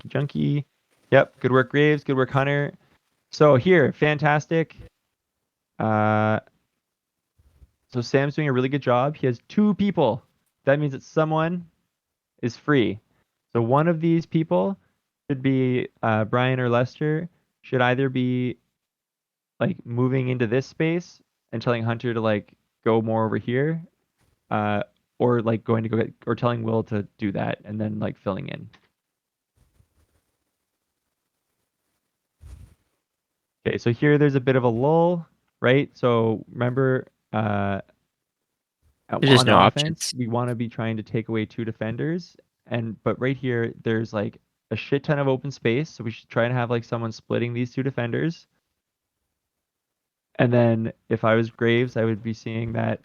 Junkie. Yep, good work, Graves. Good work, Hunter. So here, fantastic. So Sam's doing a really good job. He has 2 people. That means that someone is free. So one of these people should be Brian or Lester should either be like moving into this space and telling Hunter to like go more over here, or like going to go get or telling Will to do that and then like filling in. Okay, so here there's a bit of a lull, right? So remember, There's just on no offense, options. we want to be trying to take away 2 defenders, but right here there's like a shit ton of open space, so we should try and have like someone splitting these 2 defenders. And then if I was Graves, I would be seeing that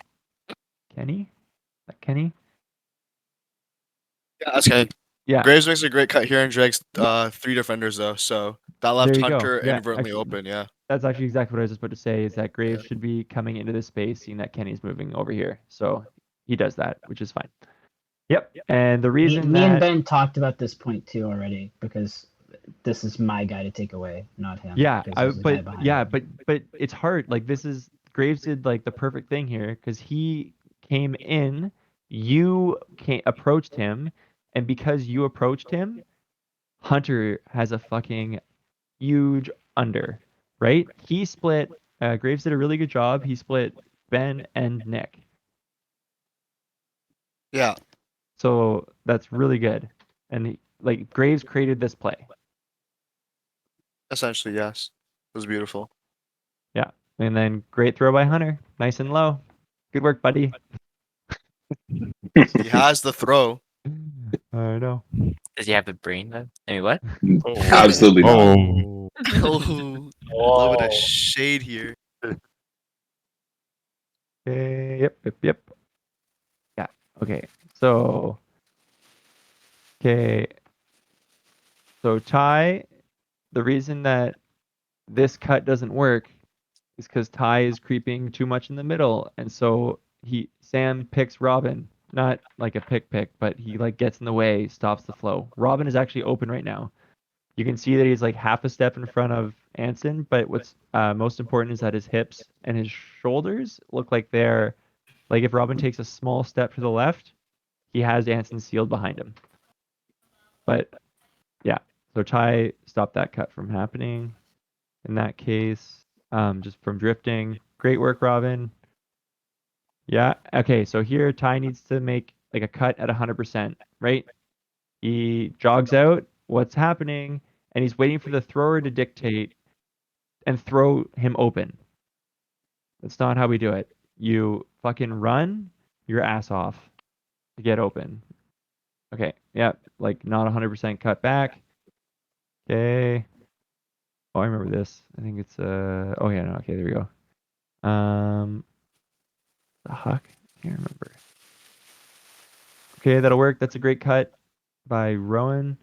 Kenny. Yeah, that's good. Yeah, Graves makes a great cut here and drags 3 defenders though, so that left there you go. Hunter Yeah, inadvertently actually, open. Yeah. that's actually exactly what I was just about to say. Is that Graves should be coming into this space, seeing that Kenny's moving over here. So he does that, which is fine. Yep. And the reason Me and that Ben talked about this point too already because this is my guy to take away, not him. yeah, because there's a guy behind him. but it's hard. Like this is Graves did like the perfect thing here because he came in, you approached him, and because you approached him, Hunter has a fucking huge under, right? He split. Graves did a really good job. He split Ben and Nick. Yeah. So that's really good. And like Graves created this play. Essentially, yes. It was beautiful. Yeah. And then great throw by Hunter. Nice and low. Good work, buddy. He has the throw. I know. Does he have the brain though? I mean, what? Absolutely not. Oh, a little bit of shade here. Yep. Yeah. Okay. So. Okay. So Ty, the reason that this cut doesn't work is because Ty is creeping too much in the middle, and so Sam picks Robin, not like a pick, but he like gets in the way, stops the flow. Robin is actually open right now. You can see that he's like half a step in front of Anson, but what's most important is that his hips and his shoulders look like they're like if Robin takes a small step to the left, he has Anson sealed behind him. But yeah, so Ty stopped that cut from happening in that case, just from drifting. Great work, Robin. Yeah, okay, so here Ty needs to make like a cut at 100%, right? He jogs out, what's happening, and he's waiting for the thrower to dictate and throw him open. That's not how we do it. You fucking run your ass off to get open. Okay, yeah, like not 100% cut back. Okay. Oh, I remember this. I think it's oh yeah, no, okay, there we go. The Huck? I can't remember. Okay, that'll work. That's a great cut by Rowan.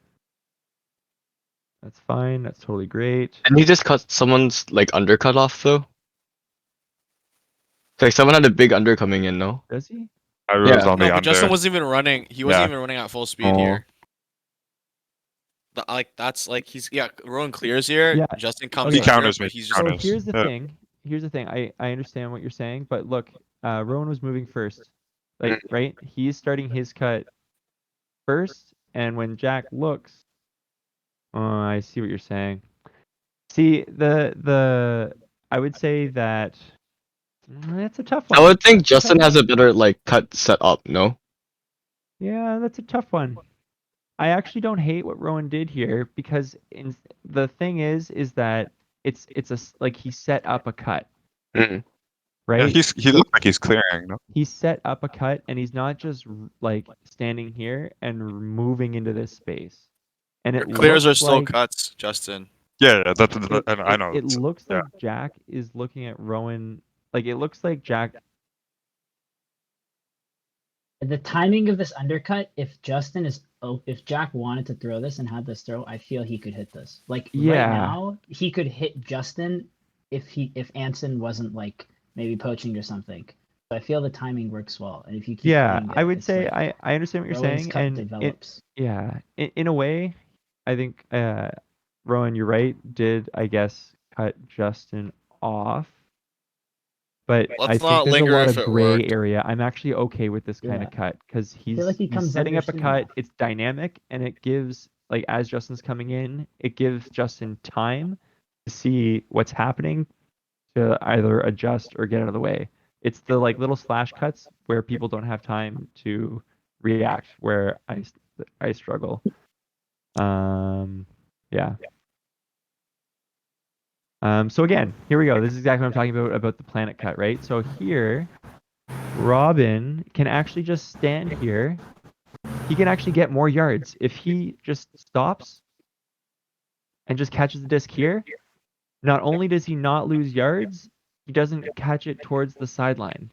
That's fine. That's totally great. And he just cut someone's like undercut off though. It's like someone had a big under coming in, no? Does he? I was Yeah. on the No, but under. Justin wasn't even running. He wasn't Yeah. even running at full speed Oh. here. That's like Rowan clears here. Yeah. Justin comes. He in counters there, me. but he's He just So counters. here's the Yeah. thing. Here's the thing. I understand what you're saying, but look, Rowan was moving first. Like, right? He's starting his cut first, and when Jack looks, I see what you're saying. See, I would say that it's a tough one. I would think That's a tough Justin one. has a better like cut set up, no? Yeah, that's a tough one. I actually don't hate what Rowan did here because the thing is that it's like he set up a cut, Mm. right? Yeah, he So looked like he's clearing, no? he set up a cut and he's not just like standing here and moving into this space. And your it clears are looks still like cuts, Justin. Yeah, I it, know. it looks yeah. like Jack is looking at Rowan. Like it looks like Jack. The timing of this undercut, if Jack wanted to throw this and had this throw, I feel he could hit this. Like Yeah. right now, he could hit Justin if Anson wasn't like maybe poaching or something. So I feel the timing works well. And if you keep Yeah, doing it, I would it's say like I understand what you're Rowan's saying, cut and develops. in a way, I think Rowan, you're right. Did I guess cut Justin off? But Let's I think not there's a linger lot if of it gray worked. area. I'm actually okay with this kind of Yeah. cut because feel like he he's comes setting under up a sooner cut. now. It's dynamic and it gives like as Justin's coming in, it gives Justin time to see what's happening to either adjust or get out of the way. It's the like little slash cuts where people don't have time to react, where I struggle. Yeah. So again, here we go. This is exactly what I'm talking about the planet cut, right? So here, Robin can actually just stand here. He can actually get more yards if he just stops and just catches the disc here. Not only does he not lose yards, he doesn't catch it towards the sideline.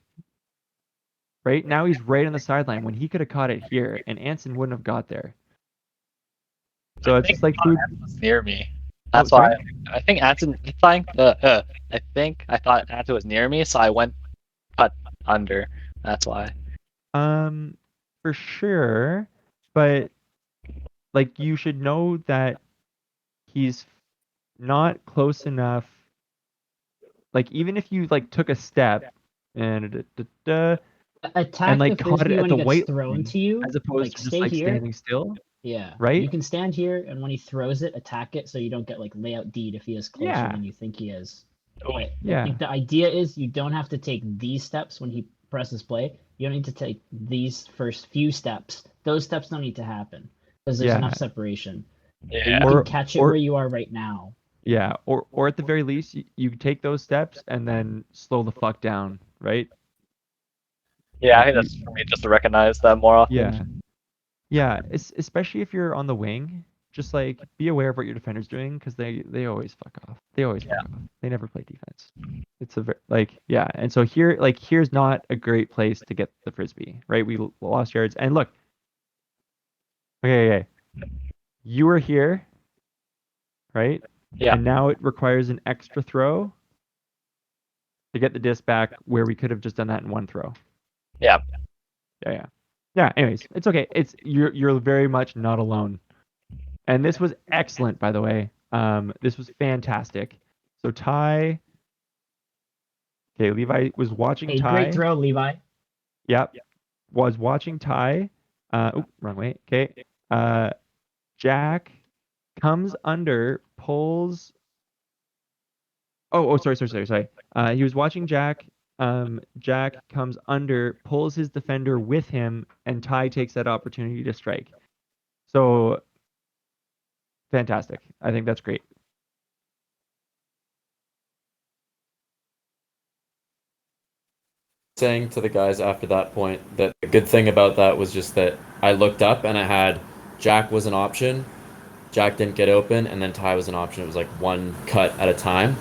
Right now he's right on the sideline when he could have caught it here, and Anson wouldn't have got there. So it's like food was near me. Oh, That's why sorry? I think Anton. I thought Anton was near me, so I went cut under. That's why. For sure, but like you should know that he's not close enough. Like even if you like took a step and Attack like the caught it frisbee at when the he gets white thrown line, to you. as opposed Like to just stay like here. standing still. Yeah. Right? You can stand here, and when he throws it, attack it so you don't get like layout D'd if he is closer Yeah. than you think he is. Oh. But I Yeah. think the idea is you don't have to take these steps when he presses play. You don't need to take these first few steps. Those steps don't need to happen because there's Yeah. enough separation. Yeah. You Or- can catch it or- where you are right now. Yeah, or at the very least, you take those steps and then slow the fuck down, right? Yeah, I think that's for me just to recognize that more often. Yeah. Yeah, especially if you're on the wing, just like be aware of what your defender's doing because they always fuck off. They always fuck off. They never play defense. It's a yeah, and so here's not a great place to get the frisbee, right? We lost yards, and look. Okay. You were here, right? Yeah. And now it requires an extra throw to get the disc back where we could have just done that in one throw. Yeah. Yeah, anyways, it's okay. You're very much not alone. And this was excellent, by the way. This was fantastic. So Ty Levi was watching Hey, Ty. great throw, Levi. Yep. Was watching Ty. Wrong way. Okay. Jack comes under, pulls. Sorry. He was watching Jack. Jack comes under, pulls his defender with him, and Ty takes that opportunity to strike. So fantastic. I think that's great. Saying to the guys after that point that the good thing about that was just that I looked up and I had Jack was an option, Jack didn't get open, and then Ty was an option. It was like one cut at a time.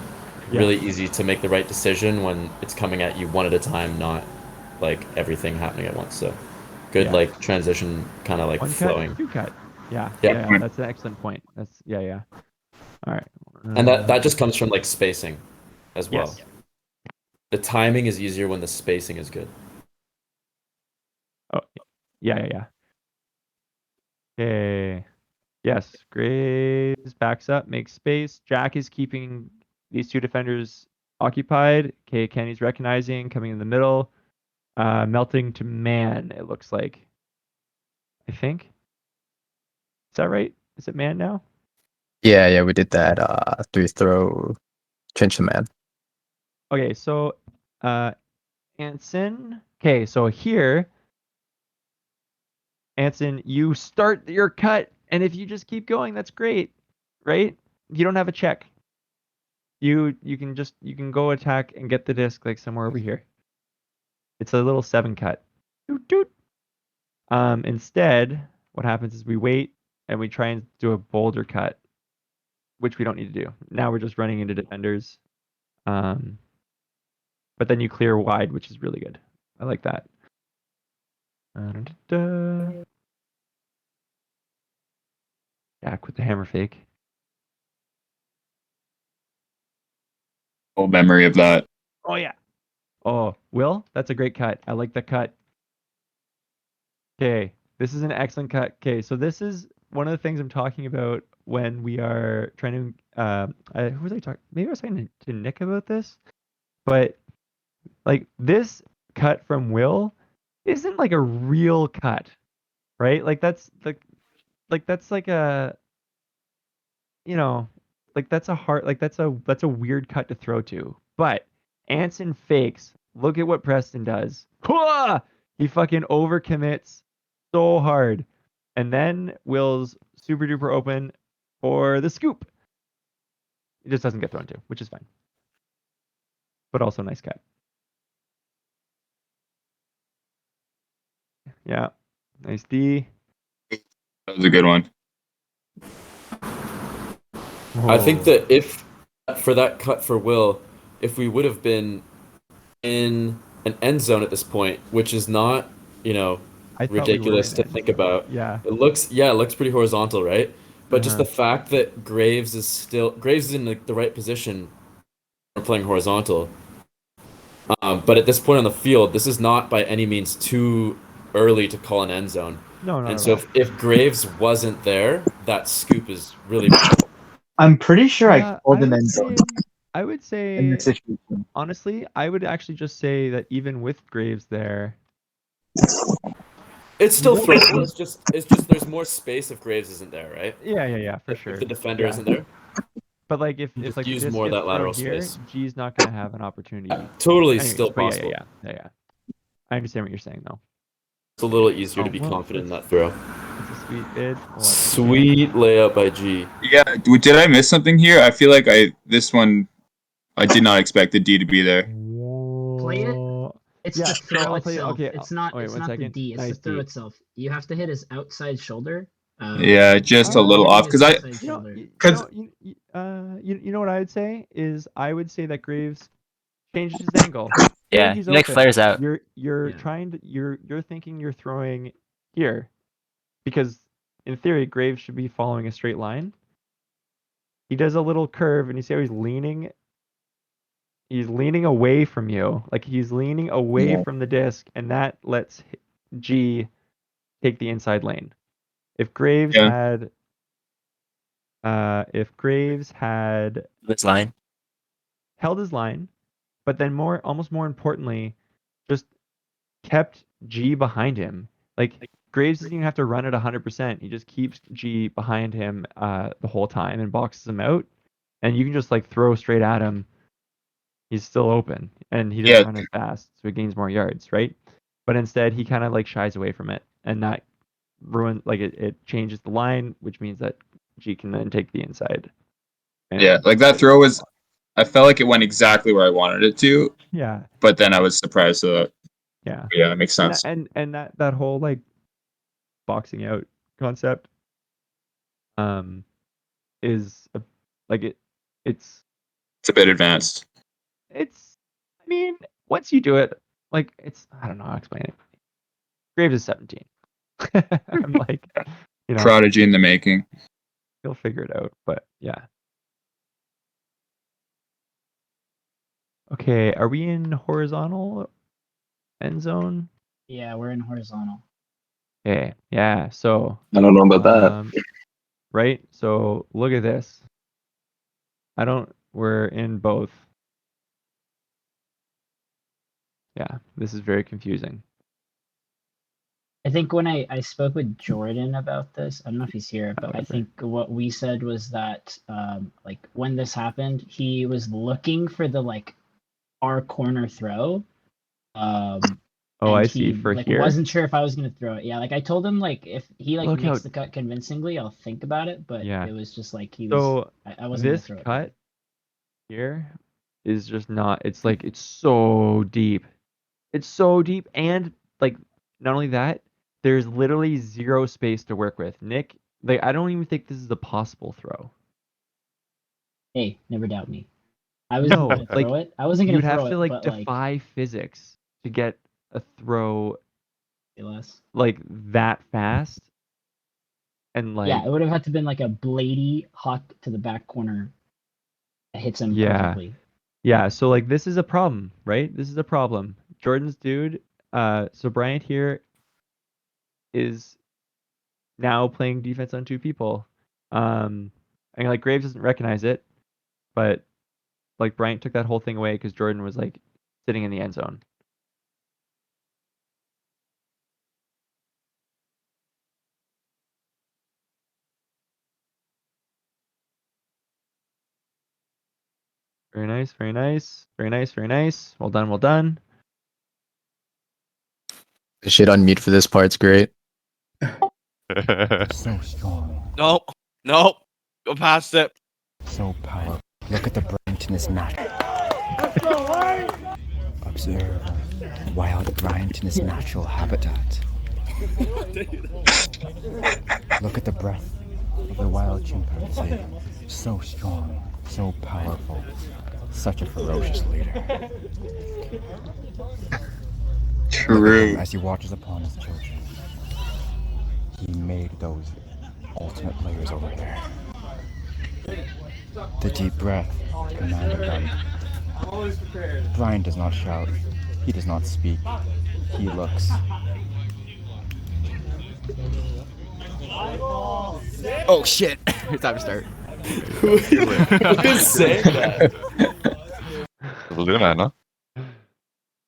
Yeah. Really easy to make the right decision when it's coming at you one at a time, not like everything happening at once. So good, Yeah. like transition, kind of like One flowing. cut, two cut. Yeah. That's an excellent point. That's yeah. All right. And that just comes from like spacing as well. Yes. The timing is easier when the spacing is good. Oh, yeah. Okay. Yes, Graves backs up, makes space. Jack is keeping these two defenders occupied. Okay, Kenny's recognizing, coming in the middle. Melting to man, it looks like. I think. Is that right? Is it man now? Yeah, we did that. 3-throw, change to man. Okay, so Anson. Okay, so here, Anson, you start your cut, and if you just keep going, that's great, right? You don't have a check. You can go attack and get the disc like somewhere over here. It's a little 7 cut. Doot, doot. Instead, what happens is we wait and we try and do a boulder cut, which we don't need to do. Now we're just running into defenders. But then you clear wide, which is really good. I like that. Jack with the hammer fake. Full memory of that. Oh yeah. Oh, Will, that's a great cut. I like the cut. Okay, this is an excellent cut. Okay, so this is one of the things I'm talking about when we are trying to. Who was I talking? Maybe I was talking to Nick about this, but like this cut from Will isn't like a real cut, right? Like that's like that's like a you know, like that's a hard, like that's a weird cut to throw to. But Anson fakes. Look at what Preston does. Hooah! He fucking overcommits so hard, and then Will's super duper open for the scoop. It just doesn't get thrown to, which is fine. But also nice cut. Yeah, nice D. That was a good one. I think that if for that cut for Will, if we would have been in an end zone at this point, which is not, you know, I thought we were ridiculous in to end think zone. about. Yeah. It looks pretty horizontal, right? But just Uh-huh. the fact that Graves is in the right position for playing horizontal. But at this point on the field, this is not by any means too early to call an end zone. No, not And at so all. if Graves wasn't there, that scoop is really viable. I'm pretty sure I Yeah, called I an would end say, zone I would in this say, situation. honestly, I would actually just say that even with Graves there, It's you still don't throwable. really- It's just there's more space if Graves isn't there, right? yeah, for If sure. the defender Yeah. isn't there, But like if you just like the use disc more of gets that thrown lateral here, space. G's not gonna have an opportunity. Totally Anyways, still but possible. yeah. I understand what you're saying though. It's a little easier to Oh, be well, confident in that throw. it's a sweet vid. We'll watch it again. Sweet layup by G. Yeah, did I miss something here? I feel like this one I did not expect the D to be there. Play it. It's Yeah, the so throw I'll tell you. itself. Okay, It's not. wait, It's one not the second. D. It's Nice the throw D. itself. You have to hit his outside shoulder. Yeah, just a little off because outside You know, shoulder. you know what I would say is I would say that Graves changed his angle. Here Yeah, he's he like open. flares out. You're Yeah. trying to you're thinking you're throwing here because in theory Graves should be following a straight line. He does a little curve and you see how he's leaning. He's leaning away from you, like he's leaning away Yeah. from the disc, and that lets G take the inside lane. If Graves Yeah. had This line. held his line, but then almost more importantly, just kept G behind him. Like Graves doesn't even have to run at 100%. He just keeps G behind him the whole time and boxes him out, and you can just like throw straight at him. He's still open, and he doesn't Yeah. run as fast, so he gains more yards, right? But instead, he kind of like shies away from it, and that it changes the line, which means that G can then take the inside. Yeah, like that throw was. I felt like it went exactly where I wanted it to, Yeah, but then I was surprised. So yeah, yeah, it makes sense. and that whole like boxing out concept, is like it's It's a bit advanced. it's. I mean, once you do it, like it's I don't know how to explain it. Graves is 17. I'm like, Prodigy in the making. he'll figure it out. But yeah. Okay, are we in horizontal end zone? Yeah, we're in horizontal. Okay, yeah. So I don't know about that. right. So look at this. We're in both. Yeah, this is very confusing. I think when I spoke with Jordan about this, I don't know if he's here, but I think what we said was that like when this happened, he was looking for the like our corner throw. Oh, and I see. he For like here? wasn't sure if I was gonna throw it. Yeah, like I told him like if he like Look makes how- the cut convincingly, I'll think about it. But Yeah. it was just like he was. So I wasn't this gonna throw it. cut here is just not. It's like it's so deep. It's so deep, and like not only that, there's literally zero space to work with. Nick, like I don't even think this is a possible throw. Hey, never doubt me. I wasn't gonna throw it. I wasn't gonna you'd throw have to it, like but like defy physics to get a throw less. like that fast. And like Yeah, it would have had to been like a bladey hawk to the back corner that hits him perfectly. Yeah, so like this is a problem, right? This is a problem. Jordan's dude, so Bryant here is now playing defense on two people. And like Graves doesn't recognize it, but like Bryant took that whole thing away because Jordan was like sitting in the end zone. Very nice, very nice, very nice, very nice. Well done, well done. The shit on mute for this part's great. So strong, Nope. Nope. Go past it. so powerful. Look at the Bryant in his natural. Observe wild Bryant in his natural habitat. Look at the breath of the wild chimpanzee. So strong, so powerful. Such a ferocious leader. Look at him True. as he watches upon his children. He made those ultimate players over there. The deep breath commanded them. Brian does not shout. He does not speak. He looks. Oh shit! It's time to start. Who is saying that? Luna, no?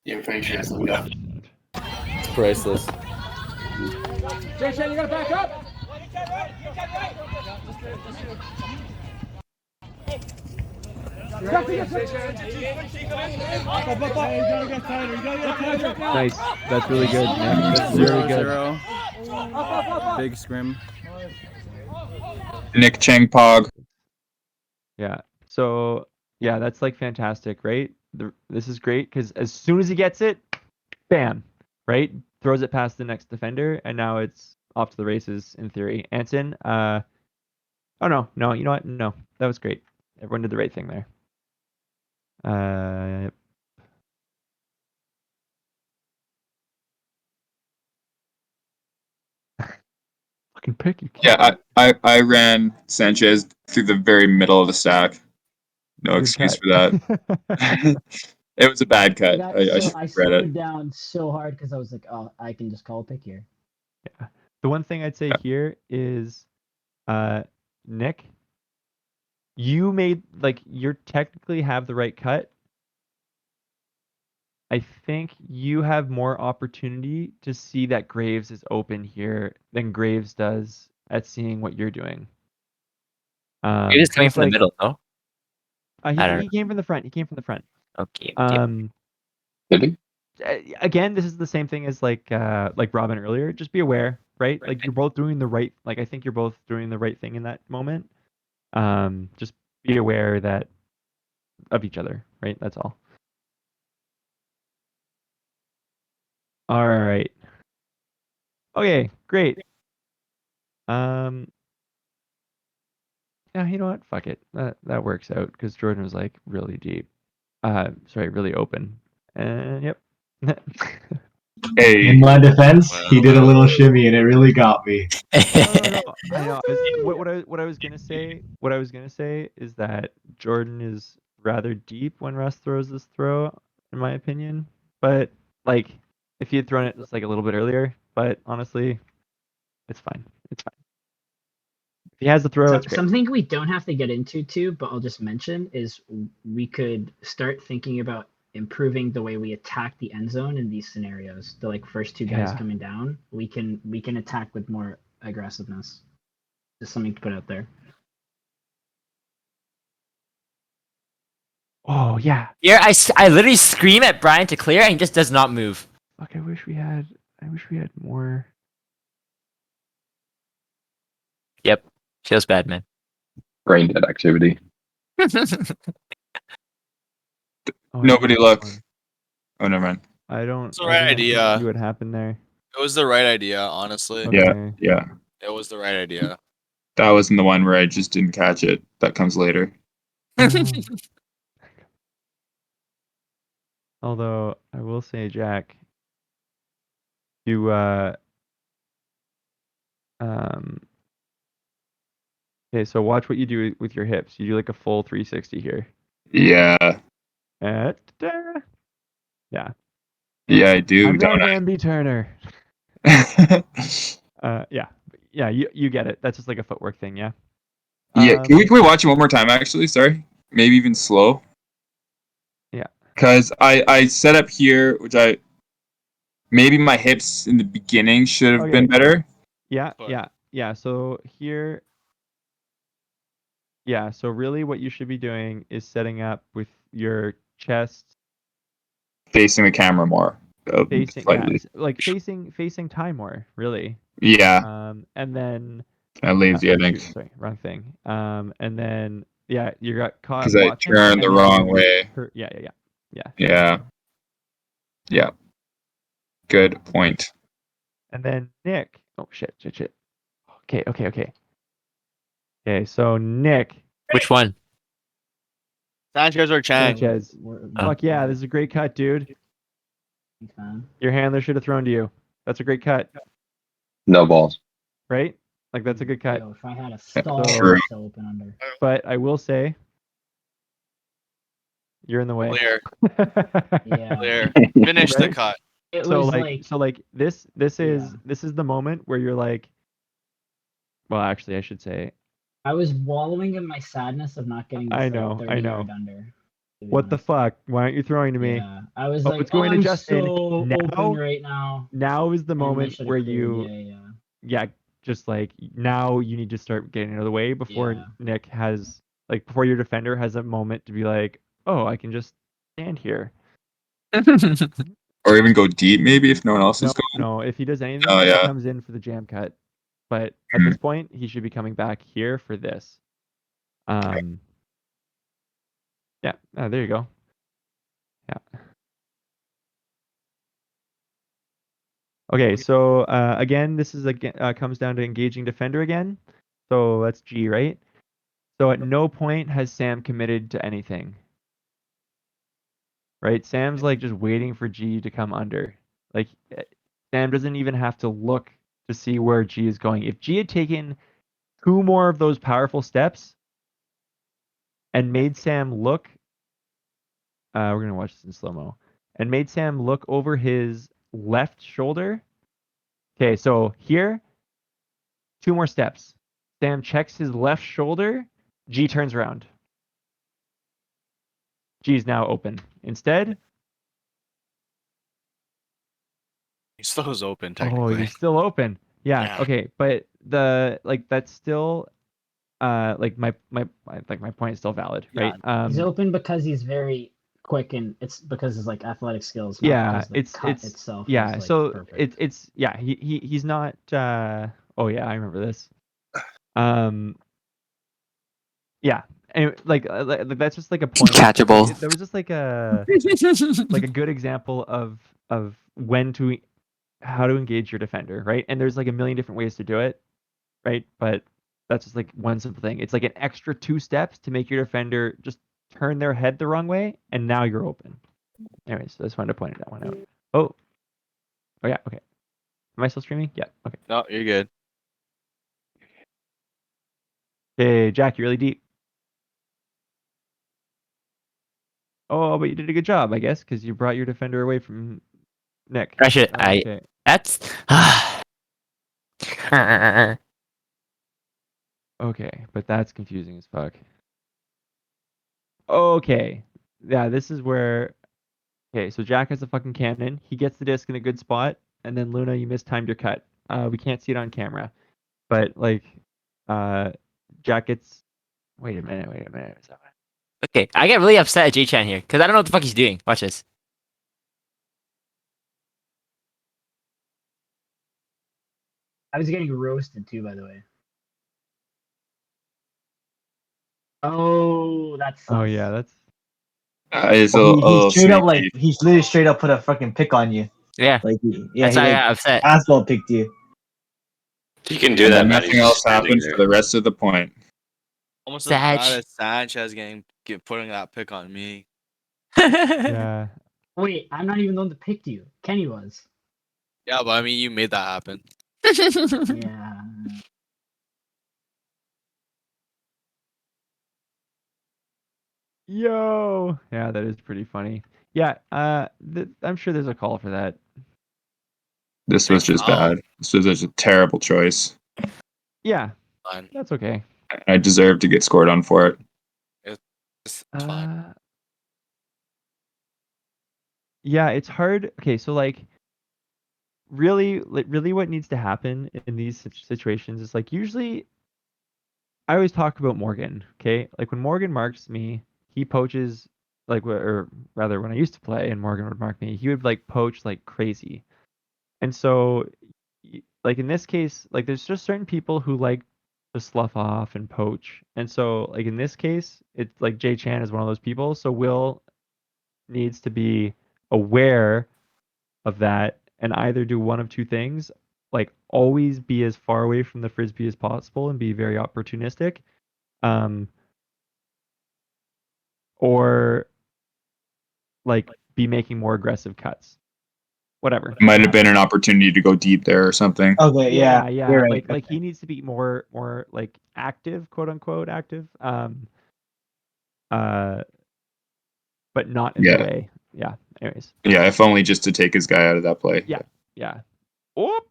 You're pretty sure it's Luca. It's priceless. JJ, you gotta back up! Nice. That's really good, Nick. That's really good. Big scrim. Nick Chang Pog. Yeah. So yeah, that's like fantastic, right? This is great because as soon as he gets it, bam, right? Throws it past the next defender, and now it's off to the races in theory. Anson, oh no, you know what? No, that was great. Everyone did the right thing there. Fucking pick. Yeah, I ran Sanchez through the very middle of the stack. No Good excuse cut. for that. It was a bad cut. I should I have read slowed it. down so hard because I was like, oh, I can just call a pick here. Yeah. The one thing I'd say here is, Nick, you technically have the right cut. I think you have more opportunity to see that Graves is open here than Graves does at seeing what you're doing. It is coming just from the middle, no? I don't he came from the front. He came from the front. Okay. Did he? Again, this is the same thing as like Robin earlier. Just be aware, right? Like you're both doing the right. Like I think you're both doing the right thing in that moment. Just be aware of each other, right? That's all. All right. Okay, great. Yeah, you know what? Fuck it. That works out because Jordan was like really deep. Sorry, really open. And yep. Hey. In my defense, he did a little shimmy and it really got me. No. I know. What I was gonna say is that Jordan is rather deep when Russ throws this throw, in my opinion. But like, if he had thrown it just like a little bit earlier, but honestly, it's fine. It's fine. If he has the throw, it's great. Something we don't have to get into too, but I'll just mention is we could start thinking about improving the way we attack the end zone in these scenarios. The first two guys Yeah. coming down, we can attack with more aggressiveness. Just something to put out there. Oh yeah. Here, I literally scream at Brian to clear, and he just does not move. Fuck, I wish we had more. Yep. Feels bad, man. Brain dead activity. Nobody look. Oh, never mind. I don't. It's the right idea. See what happened there. It was the right idea, honestly. Okay. Yeah. It was the right idea. That wasn't the one where I just didn't catch it. That comes later. Although I will say, Jack, you okay, so watch what you do with your hips. You do like a full 360 here. Yeah. Yeah. Yeah, I do. I'm Don't not I? Bambi Turner. Yeah. You get it. That's just like a footwork thing, yeah. Yeah. Can we watch it one more time? Actually, sorry. Maybe even slow. Yeah. Because I set up here, which maybe my hips in the beginning should have been better. Yeah. So here. Yeah, so really what you should be doing is setting up with your chest Facing the camera more. facing, Slightly. like facing time more, really. Yeah. And then That lazy, I shoot, think. sorry, wrong thing. And then yeah, you got caught Because I watching. turned the and then wrong you way. Yeah. Yeah. Yeah. Good point. And then Nick. Oh shit. Okay. Okay, so Nick. Which one? Sanchez or Chang? Sanchez. Fuck yeah, this is a great cut, dude. Your handler should have thrown to you. That's a great cut, No balls. right? Like that's a good cut. Yo, if I had a stall, True. I'd still open under. But I will say, you're in the way. Clear. Yeah. Clear. Finish the Right? cut. It So was like this is the moment where you're like, well, actually, I should say, I was wallowing in my sadness of not getting the I full know. 30-yard under. to be What the honest. fuck? Why aren't you throwing to me? Yeah, I was Oh, like, it's going to I'm Justin. so Now- open right now. Now is the And they moment should've where cleared, you, yeah, just like now you need to start getting out of the way before Yeah. Nick has, like, before your defender has a moment to be like, oh, I can just stand here. Or even go deep, maybe, if no one else No, is going. no, if he does anything, Oh, he yeah. comes in for the jam cut. But at this point, he should be coming back here for this. Yeah, there you go. Yeah. Okay, so again, this is comes down to engaging defender again. So that's G, right? So at no point has Sam committed to anything. Right? Sam's like just waiting for G to come under. Like Sam doesn't even have to look to see where G is going. If G had taken 2 more of those powerful steps and made Sam look, we're gonna watch this in slow-mo, and made Sam look over his left shoulder. Okay, so here, 2 more steps. Sam checks his left shoulder. G turns around. G is now open. Instead, He still is open oh, technically. he's still open. Yeah. Yeah. Okay, but that's still like my point is still valid, right? He's open because he's very quick, and it's because his like athletic skills. Not Yeah, because the it's cut itself. yeah. is, like, So perfect. it's yeah. He's not. Oh yeah, I remember this. Yeah, and like that's just like a point. Catchable. There was just like a good example of how to engage your defender, right? And there's like a million different ways to do it, right? But that's just like one simple thing. It's like an extra 2 steps to make your defender just turn their head the wrong way, and now you're open. Anyways, I just wanted to point that one out. Oh yeah, okay. Am I still streaming? Yeah, okay. No, you're good. Okay, Jack, you're really deep. Oh, but you did a good job, I guess, because you brought your defender away from Nick. I should. Okay. That's. Okay, but that's confusing as fuck. Okay. Yeah, this is where. Okay, so Jack has a fucking cannon. He gets the disc in a good spot, and then Luna, you mistimed your cut. We can't see it on camera, but like, Jack gets. Wait a minute. Okay, I get really upset at J-Chan here because I don't know what the fuck he's doing. Watch this. I was getting roasted too, by the way. Oh, that's. Oh yeah, that's. It's He straight up like he's literally straight up put a fucking pick on you. Yeah. Like That's he why I like got upset. asshole picked you. You can do And that, then man. nothing else happens for the rest of the point. Almost Sag. as bad as Sanchez putting that pick on me. Yeah. Wait, I'm not even the one that picked you. Kenny was. Yeah, but I mean, you made that happen. Yeah. Yo. Yeah, that is pretty funny. Yeah. I'm sure there's a call for that. This was just bad. This was just a terrible choice. Yeah. Fine. That's okay. I deserve to get scored on for it. It's fine. Yeah, it's hard. Okay, so like really what needs to happen in these situations is like usually I always talk about Morgan. Okay, like when Morgan marks me, he poaches like, or rather, when I used to play and Morgan would mark me, he would like poach like crazy. And so, like in this case, like there's just certain people who like to slough off and poach. And so, like in this case, it's like Jay Chan is one of those people. So Will needs to be aware of that and either do one of two things, like always be as far away from the frisbee as possible and be very opportunistic, or like be making more aggressive cuts. Whatever. Might have been an opportunity to go deep there or something. Okay, yeah, Yeah. you're right. Like he needs to be more like active, quote unquote active. But not in the Yeah. way. Yeah. Anyways. Yeah, if only just to take his guy out of that play. Yeah. Oop.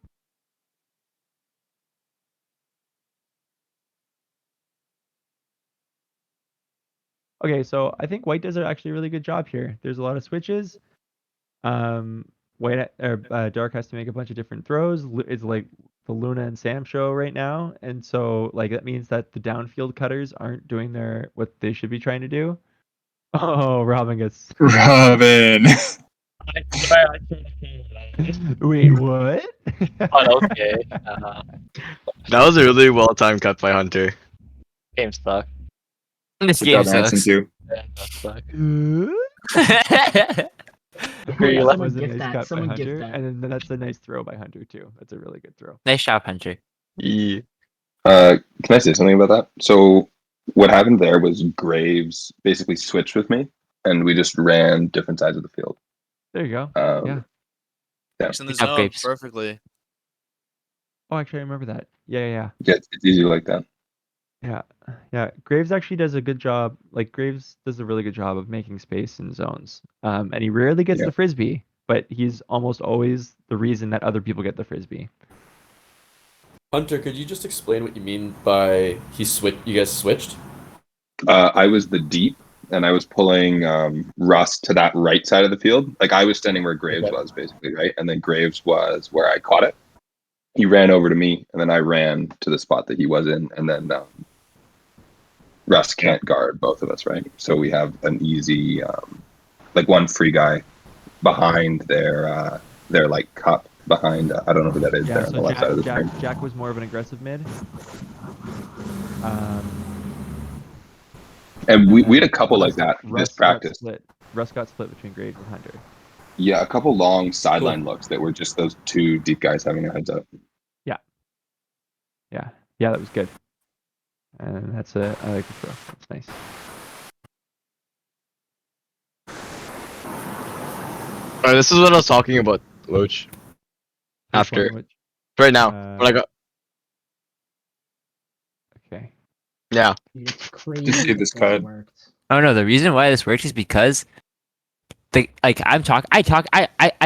Okay, so I think White does actually a really good job here. There's a lot of switches. Dark has to make a bunch of different throws. It's like the Luna and Sam show right now, and so like that means that the downfield cutters aren't doing what they should be trying to do. Oh, Robin gets. Robin. I swear I should have. Wait, what? But okay. That was a really well timed cut by Hunter. Game stuck. This Good game job, Hanson, sucks. too. Yeah, that suck. Yeah, that Someone was a gift nice that. cut by Someone gift Hunter, that. and then that's a nice throw by Hunter too. That's a really good throw. Nice job, Hunter. Yeah. Can I say something about that? So what happened there was Graves basically switched with me, and we just ran different sides of the field. There you go. Yeah. He's in the Good job, zone Grapes. perfectly. Oh, actually, I remember that. Yeah. Yeah, it's easy like that. Yeah. Graves actually does a good job. Like Graves does a really good job of making space in zones. And he rarely gets Yeah. the frisbee, but he's almost always the reason that other people get the frisbee. Hunter, could you just explain what you mean by you guys switched? I was the deep, and I was pulling Russ to that right side of the field. Like I was standing where Graves was, basically, right? And then Graves was where I caught it. He ran over to me, and then I ran to the spot that he was in, and then Russ can't guard both of us, right? So we have an easy, like one free guy behind their like cup behind. I don't know who that is there on the left side of the screen. Jack was more of an aggressive mid. And we had a couple like that this practice. Russ got split between Graves and Hunter. Yeah, a couple long sideline looks that were just those two deep guys having a heads up. Yeah, that was good. And I like the throw. That's nice. Alright, this is what I was talking about, Loach. After. Right now. When I got. Okay. Yeah. It's crazy. Just see this cut. Oh no, the reason why this works is because I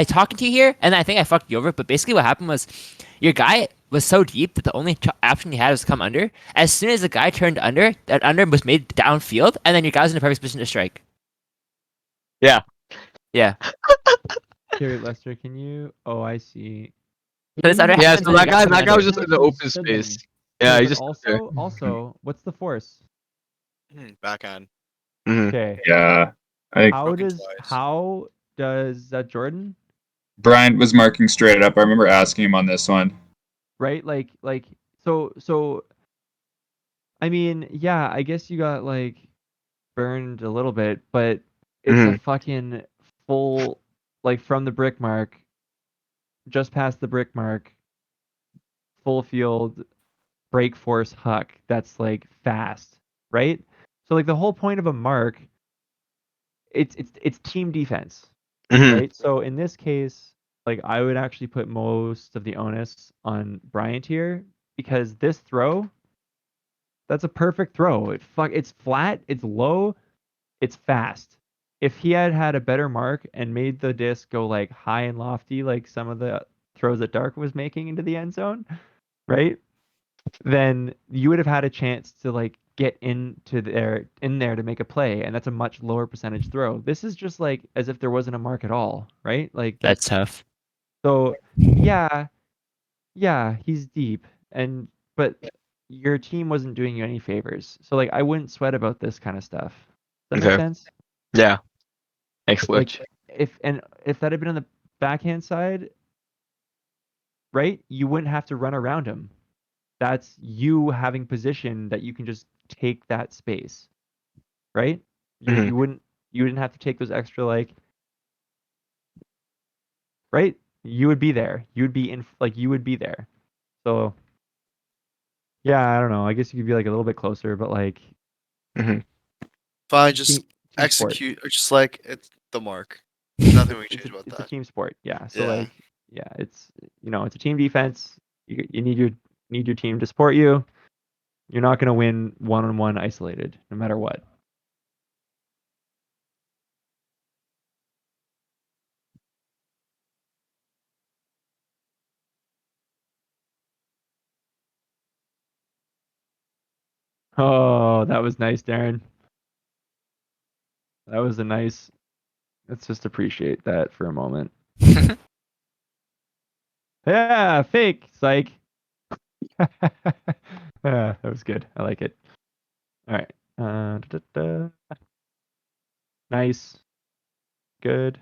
talking to you here, and I think I fucked you over. But basically, what happened was your guy was so deep that the only option he had was come under. As soon as the guy turned under, that under was made downfield, and then your guy was in the perfect position to strike. Yeah. Here, Lester, can you? Oh, I see. So this under Yeah, happens so when that you guy got was just in the open space. Yeah, he but just. also, what's the force? Backhand. Okay. Yeah. How does that Jordan? Bryant was marking straight up. I remember asking him on this one. Right, so. I mean, yeah, I guess you got like burned a little bit, but it's a fucking full, like from the brick mark, just past the brick mark, full field, break force huck. That's like fast, right? So like the whole point of a mark, it's team defense, right? So in this case, like I would actually put most of the onus on Bryant here because this throw, that's a perfect throw. It's flat, it's low, it's fast. If he had had a better mark and made the disc go like high and lofty, like some of the throws that Dark was making into the end zone, right? Then you would have had a chance to like get in there to make a play, and that's a much lower percentage throw. This is just like as if there wasn't a mark at all, right? Like That's tough. So yeah, he's deep, but your team wasn't doing you any favors. So like I wouldn't sweat about this kind of stuff. Does that make Okay. sense? Yeah. Thanks, Like Luch. if that had been on the backhand side, right? You wouldn't have to run around him. That's you having position that you can just take that space, right? Mhm. You wouldn't have to take those extra like, right? You would be there. You would be in like you would be there. So yeah, I don't know. I guess you could be like a little bit closer, but like Fine, just team sport. execute, or just like it's the mark. Nothing we can change about It's a that. team sport. Yeah. So Yeah. like yeah, it's it's a team defense. You need your team to support you. You're not gonna win one-on-one isolated, no matter what. Oh, that was nice, Darren. That was a nice. Let's just appreciate that for a moment. Yeah, fake, psych. That was good. I like it. All right. Nice. Good.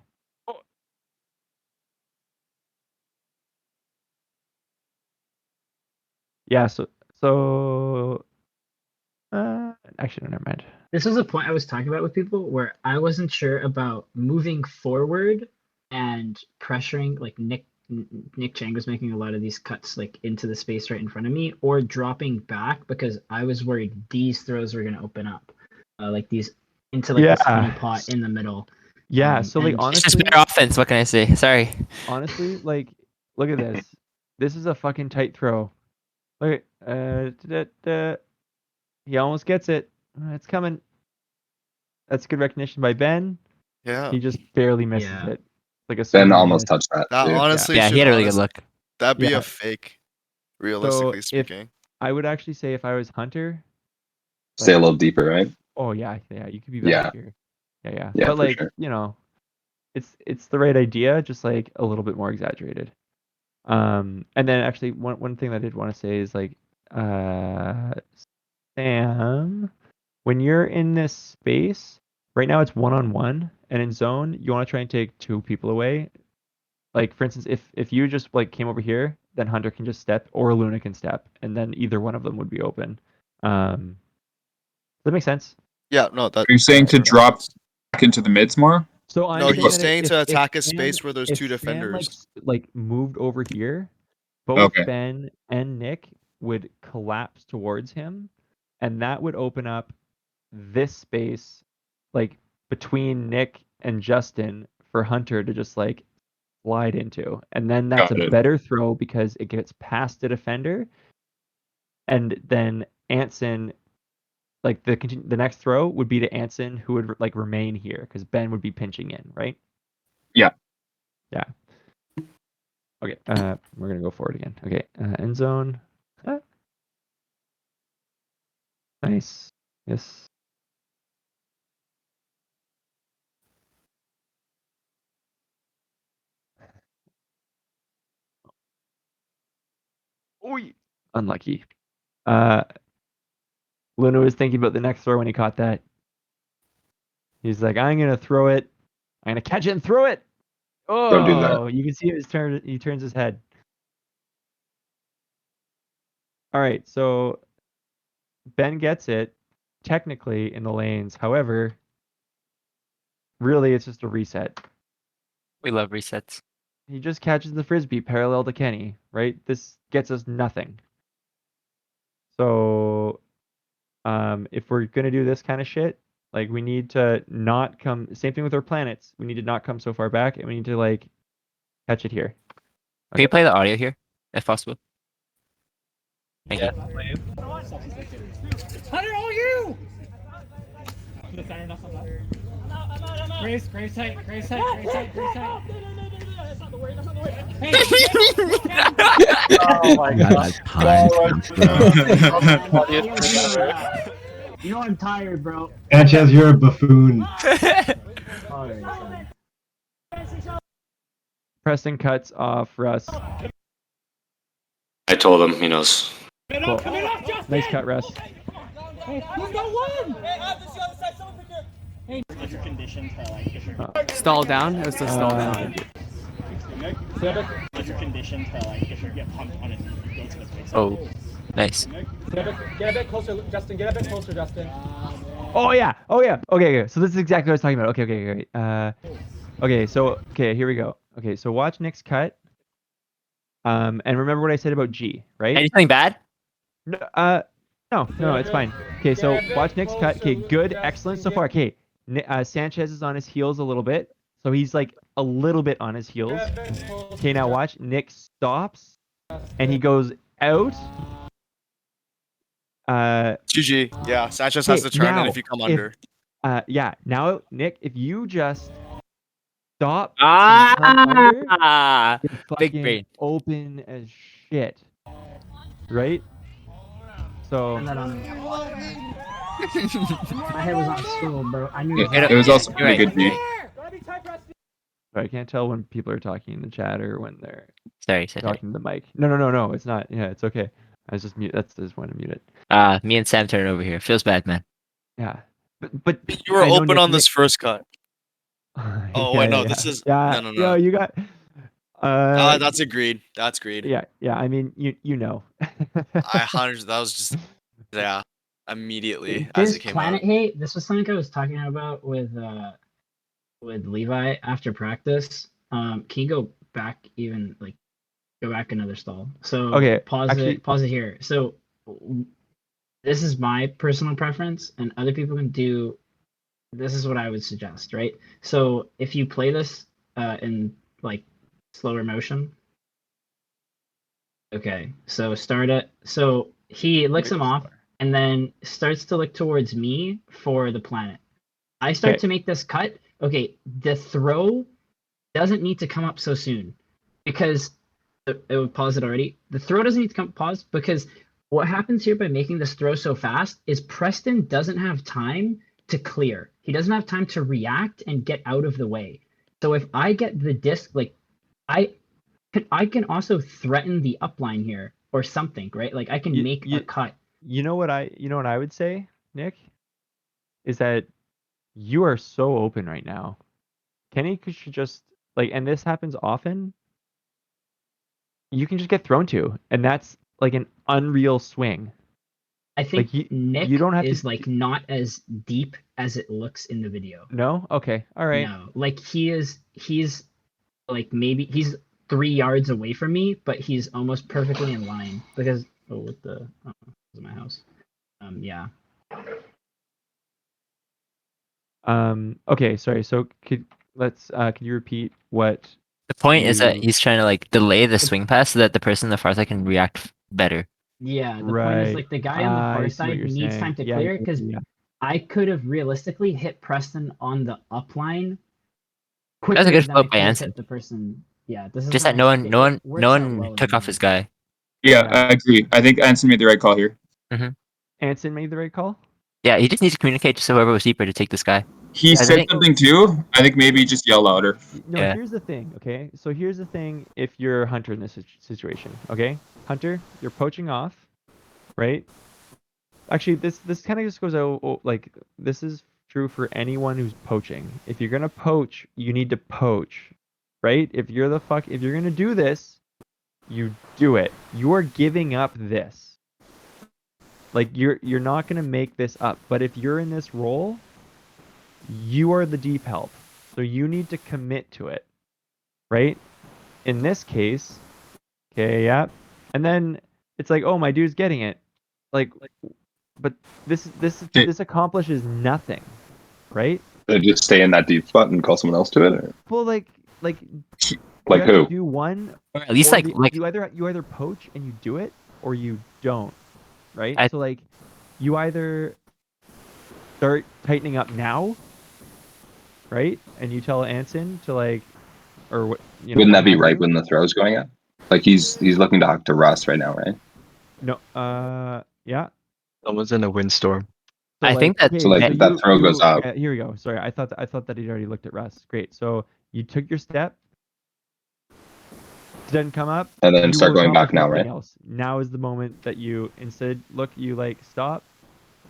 Yeah. So. Actually, no, never mind. This was a point I was talking about with people where I wasn't sure about moving forward and pressuring, like Nick Chang was making a lot of these cuts like into the space right in front of me, or dropping back because I was worried these throws were going to open up, like these into like this honey pot in the middle. Yeah. So like honestly, it's just better offense. What can I say? Sorry. Honestly, like look at this. This is a fucking tight throw. Look at he almost gets it. It's coming. That's good recognition by Ben. Yeah. He just barely misses it. Like a Ben swing almost miss. touched that. That too. honestly Yeah, should he had a really good look. That'd be Yeah. a fake, realistically So speaking. I would actually say if I was Hunter, Stay a like, little deeper, right? oh yeah, you could be Yeah. back here. Yeah. Yeah, But for like, sure. it's the right idea, just like a little bit more exaggerated. And then actually one thing that I did want to say is like, Sam, when you're in this space, right now it's one-on-one, and in zone, you want to try and take two people away. Like for instance, if you just like came over here, then Hunter can just step, or Luna can step, and then either one of them would be open. Does that make sense? Yeah, no, that. Are you saying to drop back into the mids more? So I'm No, saying he's that saying if to attack a Sam- space where there's if two Sam, defenders. like moved over here, both Okay. Ben and Nick would collapse towards him, and that would open up this space, like between Nick and Justin, for Hunter to just like slide into, and then that's Got a it. better throw because it gets past the defender, and then Anson, like the next throw would be to Anson, who would like remain here because Ben would be pinching in, right? Yeah. Yeah. Okay. We're gonna go forward again. Okay. End zone. Nice. Yes. Oy. Unlucky. Luna was thinking about the next throw when he caught that. He's like, I'm gonna throw it. I'm gonna catch it and throw it. Oh, Don't do that. you can see his turn. He turns his head. All right, so Ben gets it technically in the lanes. However, really, it's just a reset. We love resets. He just catches the frisbee parallel to Kenny, right? This gets us nothing. So, if we're gonna do this kind of shit, like we need to not come. Same thing with our planets. We need to not come so far back, and we need to like catch it here. Can you play the audio here, if possible? Thank you. Hunter, all you! Grace tight, Grace tight, Grace tight, Grace tight. That's not the word, that's not the word. Hey! Oh my god. You know I'm tired, bro. Sanchez, you're a buffoon. Preston cuts off Russ. I told him he knows. Cool. Come in off, Justin! Nice cut, Russ. Hey, who's got one? Hey, I have this other side. Someone pick your. Hey. Such a condition to like Fisher. Stall down. It was to stall down. Such a condition to like Fisher get pumped on his go to the face. Oh, nice. Get a bit closer, Justin. Get a bit closer, Justin. Oh yeah. Okay. So this is exactly what I was talking about. Okay. Okay. So here we go. Okay. So watch Nick's cut. And remember what I said about G, right? Anything bad? No, it's fine. Okay, so watch Nick's cut. Okay, good, excellent so far. Okay, Sanchez is on his heels a little bit, so he's like a little bit on his heels. Okay, now watch. Nick stops, and he goes out. GG. Yeah, Sanchez has to turn in if you come under. Yeah. Now, Nick, if you just stop and come under, you're big fucking brain. open as shit. Right? So. My head was on school, bro. I knew It was also pretty good, G. I can't tell when people are talking in the chat or when they're sorry. talking to the mic. No, it's not. Yeah, it's okay. I was just mute. That's just want to mute it. Me and Sam turn over here. Feels bad, man. Yeah, but you were open Nick, on this first cut. Oh wait, no, this is no. No, you got. That's agreed. That's agreed. Yeah. I mean, you know. That was just immediately This as it came planet out. hate. This was something I was talking about with Levi after practice. Can you go back go back another stall? So okay, pause it here. So this is my personal preference, and other people can do. This is what I would suggest, right? So if you play this in like slower motion. Okay, so start it. So he licks him off and then starts to look towards me for the planet. I start to make this cut. Okay, the throw doesn't need to come up so soon because it would pause it already. The throw doesn't need to come pause because what happens here by making this throw so fast is Preston doesn't have time to clear. He doesn't have time to react and get out of the way. So if I get the disc, like I can also threaten the upline here or something, right? Like I can make a cut. You know what I would say, Nick, is that you are so open right now. Kenny should just and this happens often. You can just get thrown to, and that's like an unreal swing. I think Nick you don't have is to, not as deep as it looks in the video. No? Okay. All right. No. Like he's like maybe he's 3 yards away from me, but he's almost perfectly in line because this is my house. Yeah. Okay, sorry. So could you repeat what the point is that he's trying to delay the swing pass so that the person on the far side can react better. Yeah, the point is the guy on the far side needs time to clear because I could have realistically hit Preston on the upline quicker That's a good than float I by could Anson. hit the person. Yeah, this is Just that no one took off his guy. Yeah, I agree. I think Anson made the right call here. Anson made the right call? Yeah, he just needs to communicate to whoever was deeper to take this guy. He said something too. I think maybe just yell louder. No, here's the thing, okay? So here's the thing if you're Hunter in this situation, okay? Hunter, you're poaching off, right? Actually, this kind of just goes out, this is true for anyone who's poaching. If you're gonna poach, you need to poach, right? If you're gonna do this, you do it. You are giving up this. You're not gonna make this up. But if you're in this role, you are the deep help. So you need to commit to it. Right? In this case, okay, yeah. And then it's like, oh, my dude's getting it. But this accomplishes nothing. Right? Just stay in that deep spot and call someone else to it? Or? Well, Like you who? do one, or at least you either poach and you do it, or you don't, right? So you either start tightening up now, right? And you tell Anson to or what? Wouldn't that be right when the throw's going up? He's looking to talk to Russ right now, right? No. Yeah. Someone's in a windstorm. So I think that if that throw goes up. Here we go. Sorry, I thought that he'd already looked at Russ. Great. So you took your step Doesn't come up. and then you start will going accomplish back now, nothing right? else. Now is the moment that you instead look. You like stop,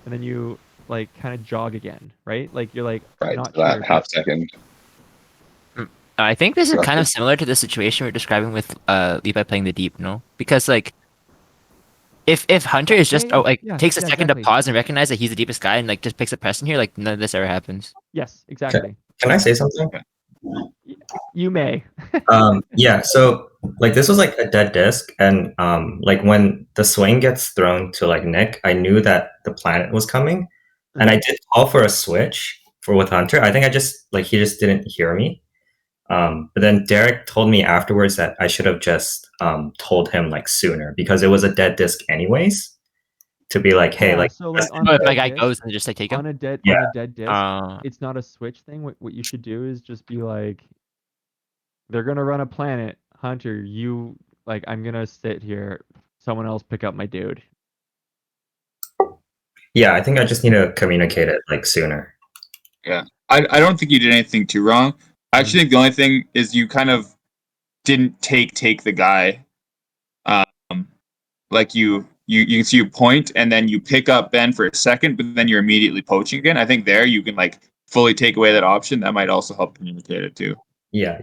and then you like kind of jog again, right? Like you're like Right, not so that sure. half second. I think this is kind of Roughly. similar to the situation we're describing with Levi playing the deep, no? Because like if Hunter is just takes a second to exactly. pause and recognize that he's the deepest guy and like just picks up Preston here, like none of this ever happens. Yes, exactly. Can I say something? You may. Yeah, so like this was like a dead disc, and like when the swing gets thrown to like Nick, I knew that the planet was coming, and I did call for a switch for with Hunter. I think I just like he just didn't hear me. But then Derek told me afterwards that I should have just told him like sooner because it was a dead disc anyways. To be like, hey, like, so like on if a my dead guy disc, goes and just like take him on a dead disc, it's not a switch thing. What you should do is just be like, they're gonna run a planet, Hunter. You like, I'm gonna sit here. Someone else pick up my dude. Yeah, I think I just need to communicate it like sooner. Yeah, I don't think you did anything too wrong. I actually think the only thing is you kind of didn't take the guy. Like you see you point and then you pick up Ben for a second, but then you're immediately poaching again. I think there you can like fully take away that option. That might also help communicate it too. Yeah.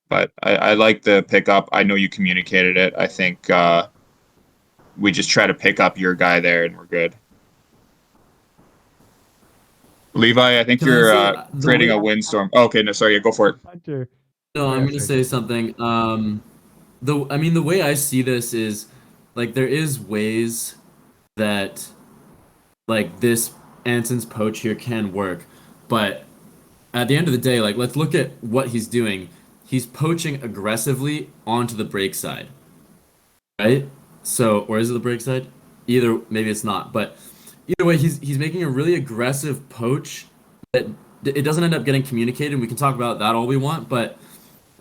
But I like the pickup. I know you communicated it. I think we just try to pick up your guy there and we're good. Levi, I think Can I you're say, creating a windstorm. Oh, okay, no, sorry, go for it. Hunter. No, I'm gonna say something. The way I see this is, like, there is ways that, like, this Anson's poach here can work, but at the end of the day, like, let's look at what he's doing. He's poaching aggressively onto the break side, right? So, or is it the break side? Either, maybe it's not, but either way, he's making a really aggressive poach that it doesn't end up getting communicated. We can talk about that all we want, but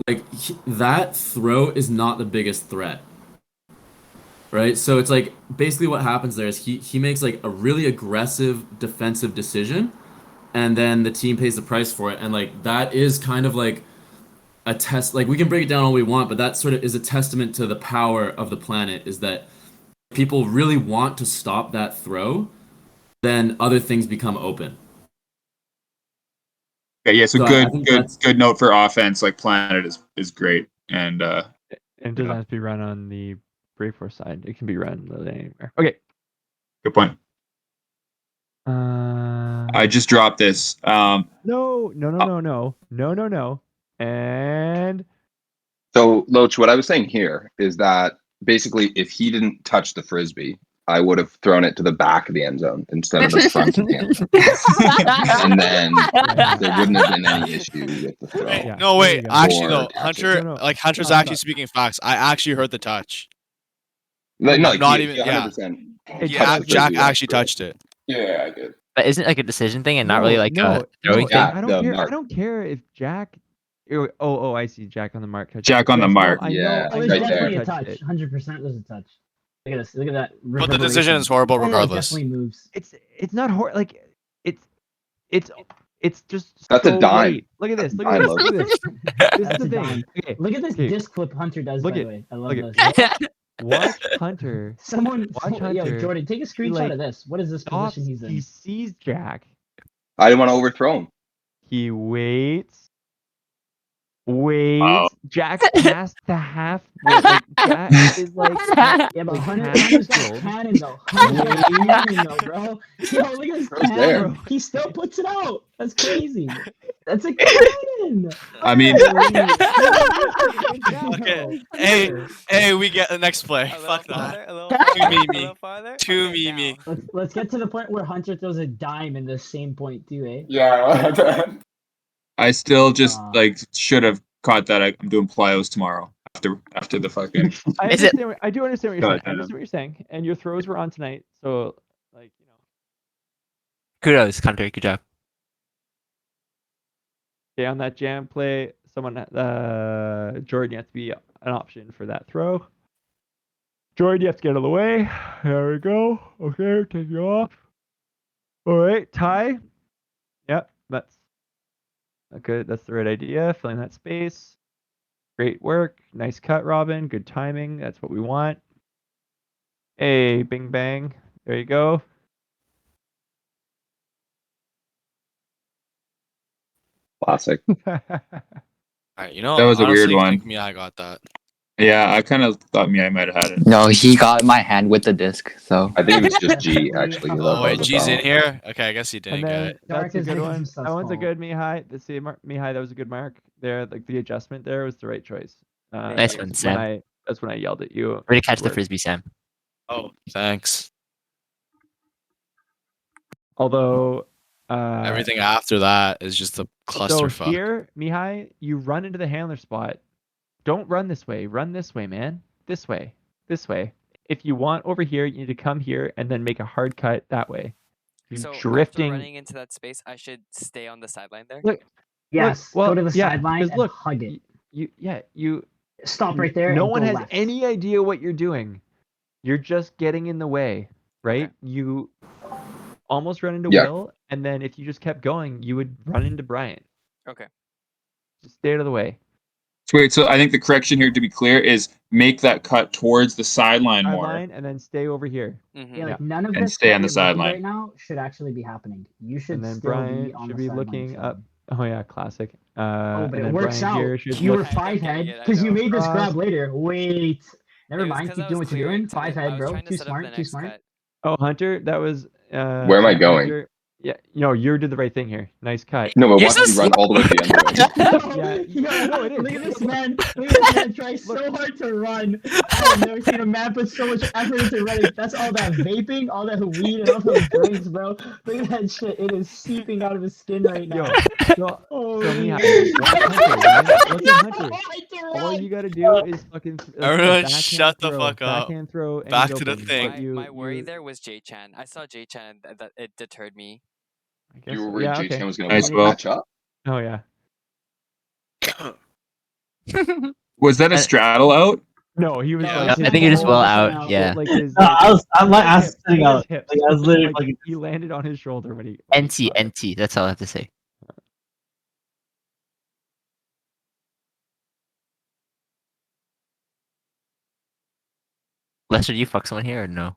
like that throw is not the biggest threat, right? So it's like basically what happens there is he makes like a really aggressive defensive decision, and then the team pays the price for it, and like that is kind of like a test. Like we can break it down all we want, but that sort of is a testament to the power of the planet. Is that people really want to stop that throw, then other things become open. Okay, yeah, so I think that's good note for offense. Like Planet is great, and And it doesn't have to be run on the Brave Force side. It can be run literally anywhere. Okay. good point. I just dropped this. No. And So, Loach, what I was saying here is that basically, if he didn't touch the frisbee, I would have thrown it to the back of the end zone instead of the front of the end zone, and then there wouldn't have been any issue with the throw. No, wait. Actually, Or no. catch Hunter, it. like Hunter's actually speaking facts. I actually heard the touch. Like, no, not he even. 100%. Yeah, Jack actually touched it. Yeah, I did. But isn't it like a decision thing and not really like a throwing thing? I don't care. I don't care if Jack. Oh, I see Jack on the mark. Jack on the mark. I know. Yeah, I It was right definitely there. a touch. 100% was a touch. Look at this. Look at that. But the decision is horrible reverberation. regardless. It definitely moves. It's not horrible. Like it's just That's a so dime. late. Look at this. Look Dime at this. Look at this. This is That's the a thing. dime. Okay. Look at this okay. disc flip Hunter does, Look by at- the way. I love look this. Watch Hunter. Watch Hunter. Yo, Jordan, take a screenshot like, of this. What is this stops, position he's in? He sees Jack. I didn't want to overthrow him. He waits. Jack's past the half. Like, Jack is like. Yeah, but like Hunter, half Hunter's got filled. cannon though. Hunter's got cannon though, bro. Yo, look at this Bro's there. cannon. He still puts it out. That's crazy. That's a cannon. I mean, Okay. Hey, we get the next play. Fuck that. Too meme. Let's get to the point where Hunter throws a dime in the same point too, eh? Yeah. I still just like should have caught that. I'm doing plyos tomorrow after the fucking. I do understand what you're saying. I understand what you're saying. And your throws were on tonight, so like Kudos, Hunter. Good job. Okay, on that jam play, someone Jordan, you have to be an option for that throw. Jordan, you have to get out of the way. There we go. Okay, take you off. All right, Ty. Yep, that's good. That's the right idea. Filling that space. Great work. Nice cut, Robin. Good timing. That's what we want. Hey, bing bang. There you go. Classic. All right, you know, That was a weird honestly, one. I think Mihai got that. Yeah, I kind of thought I might have had it. No, he got my hand with the disc, so. I think it was just G actually. Who Oh that wait, was G's in about. here. Okay, I guess he didn't And get then it. that's a Dark good is one. Gustav's That one's a fault. good Mihai. The see, Mihai, that was a good mark there. Like the adjustment there was the right choice. Nice one, That's Sam. That's when I yelled at you. Way to catch Good the work. frisbee, Sam. Oh, thanks. Although Everything after that is just a so clusterfuck. here, Mihai, you run into the handler spot. Don't run this way. Run this way, man. This way. This way. If you want over here, you need to come here and then make a hard cut that way. You're So drifting. after running into that space, I should stay on the sideline there. Look. Yes, well, go to the yeah, sideline because and look, hug it. You Stop right there. No and one go has left. any idea what you're doing. You're just getting in the way, right? You almost run into Yeah. Will, and then if you just kept going, you would run into Bryant. Okay. Just stay out of the way. So wait, so I think the correction here, to be clear, is make that cut towards the sideline more Sideline, and then stay over here. Yeah, like none of and this stay that on the you're looking sideline. right now should actually be happening. You should And then still Bryant be on should the be sideline looking chilling. up. Oh yeah, classic. Oh, but And it then works Bryant out. here should You were look five getting head it, I because you know. made this across. grab later. Wait. Never It was mind. 'cause Keep I doing was what you're clearing doing. to Five I head, was bro. trying to Too set up the smart. Too next smart. cut. Oh, Hunter, that was. Where am I going? Hunter, yeah, no, you did the right thing here. Nice cut. No, but You're why so did you run all the way to the end? Yeah, Yo, no, it is. look at this man. Look at this man try so hard to run. I have never seen a man put so much effort into running. That's all that vaping, all that weed, and all those drinks, bro. Look at that shit. It is seeping out of his skin right now. So Holy Mihai, watch Hunter, man. Look at Hunter. Hunter. All you gotta do is fucking Everyone backhand shut the throw, fuck up. backhand throw, and Back he's to the open. thing. But My worry there was J-Chan. I saw J-Chan and that it deterred me. I guess You were so. worried Yeah, J-Chan okay. was going Nice, to Will. match up? Oh yeah. Was that a straddle out? No, he was Yeah. like. No, I think you're just well out. Yeah. Like his. No, I'm like ass sitting his out. hips. Like, I was literally Like, fucking. he landed on his shoulder when he. NT, NT. That's all I have to say. Lester, do you fuck someone here or no?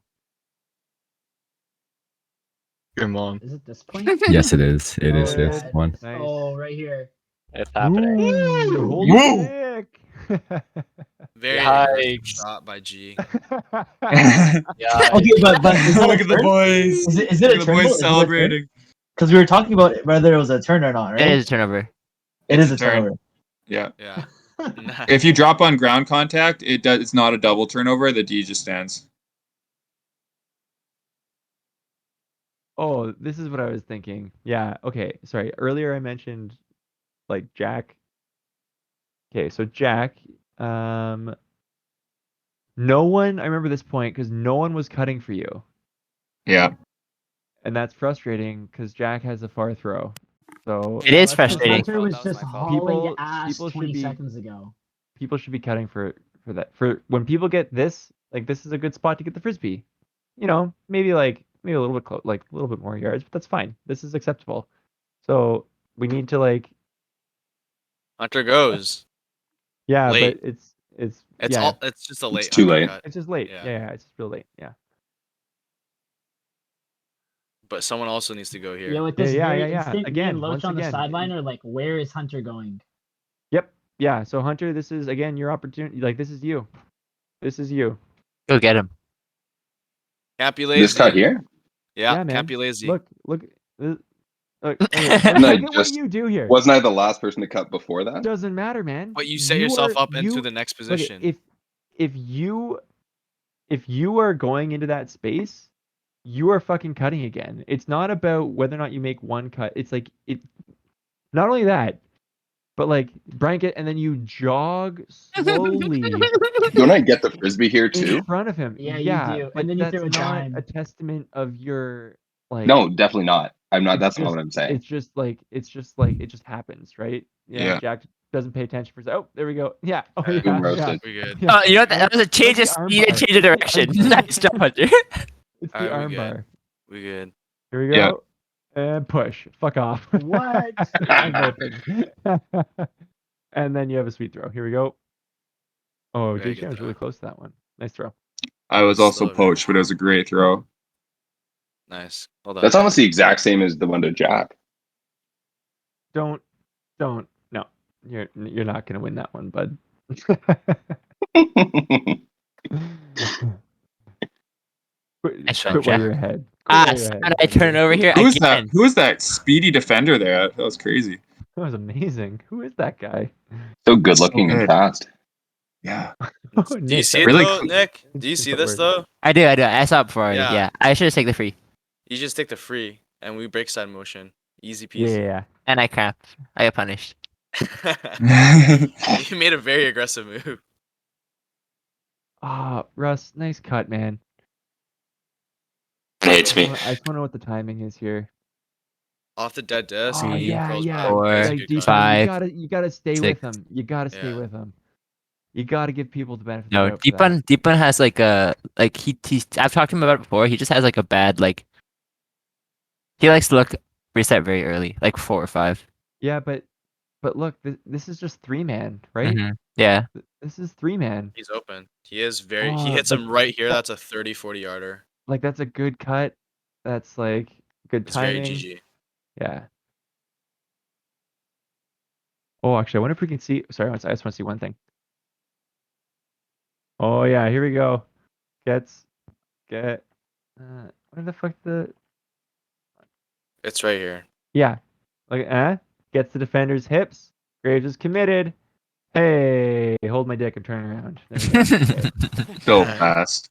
Your mom. Is it this point? Yes, it is. It is Oh, this yeah. one. Nice. Oh, right here. It's happening. Ooh, holy Woo! dick. Very Yikes. aggressive shot by G. Yeah. Okay, but is that Look a at the turn? boys. Is it Look a at the turn? boys celebrating. Because we were talking about whether it was a turn or not, right? It is a turnover. It is a turn. turnover. Yeah. Yeah. If you drop on ground contact, it's not a double turnover. The D just stands. Oh, this is what I was thinking. Yeah, okay. Sorry. Earlier I mentioned like Jack. Okay, so Jack, no one, I remember this point because no one was cutting for you. Yeah. And that's frustrating because Jack has a far throw. So It is Because frustrating. Hunter was just hauling People- ass people should 20 be- seconds ago. people should be cutting for that. For when people get this, like this is a good spot to get the frisbee. You know, maybe a little bit like a little bit more yards, but that's fine. This is acceptable. So we need to like Hunter goes. yeah, Late. but it's It's yeah, it's just a late. too Hunter late. cut. it's just late. Yeah. Yeah, it's just real late. Yeah. But someone also needs to go here. Yeah, with this Yeah, very yeah, yeah. instant, Again, me and Loach once on the again, sideline are like, where is Hunter going? Yep. Yeah. So Hunter, this is again your opportunity. Like this is you. This is you. Go get him. Can't be lazy. This cut here? Yeah, man. can't be lazy. Look. Okay, look No, at what just- you do here. Wasn't I the last person to cut before that? Doesn't matter, man. But you set yourself up into you- the next look, position. if you are going into that space, you are fucking cutting again. It's not about whether or not you make one cut. It's like it. Not only that, but like blanket, and then you jog slowly Don't I get the frisbee here too? in front of him. Yeah, you do. But And then you that's throw a not dime. a testament of your like. No, definitely not. I'm not. it's That's not just- what I'm saying. It's just like it just happens, right? Yeah. Jack doesn't pay attention for. Oh, there we go. Yeah. Oh Alright, yeah. boom roasted. We good. Yeah. You know what? That was a change of the arm speed and bar. change of direction. The arm bar. Nice job, Hunter. It's the Alright, we arm good. bar. We good. Here we Yeah. go. And push. Fuck off. What? I'm open. And then you have a sweet throw. Here we go. Oh, Very JJ good was throw. really close to that one. Nice throw. I was also Slow, poached, but it was a great throw. Nice. Well done. That's almost the exact same as the one to Jack. Don't. No, you're not gonna win that one, bud. Nice Quit one, while Jack. you're ahead. Quit Ah, while you're so ahead. I turn over here Who's that? again. Who is that speedy defender there? That was crazy. That was amazing. Who is that guy? So good So looking and good. fast. Yeah. Oh, Do you Nick, see that it was Really though, cool. Nick? Do you see this though? I do. I saw it before. Yeah. Yeah. I should have taken the free. You just take the free, and we break side motion. Easy Yeah, peasy. yeah. And I crapped. I got punished. You made a very aggressive move. Ah, Russ, nice cut, man. Hates me. I just want to know what the timing is here. Off the dead disc. Oh and he Three, yeah, curls yeah. back. four, That's a Like good deep cut. on. You 5, gotta stay 6. with him. You gotta stay Yeah. with him. You gotta give people the benefit of No, the doubt for that. Deepun has like a he. I've talked to him about it before. He just has like a bad like. He likes to look reset very early, like 4 or 5. Yeah, but look, this is just 3-man, right? Yeah. This is 3-man. He's open. He is very. He Oh, hits like him right here. that, That's a 30-40 yarder. like that's a good cut. That's like good It's very timing. GG. Yeah. Oh, actually, I wonder if we can see. Sorry, I just want to see one thing. Oh yeah, here we go. Get. Where the fuck the? It's right here. Yeah, like gets the defender's hips. Graves is committed. Hey, hold my dick and turn around. There we go. Okay. So fast.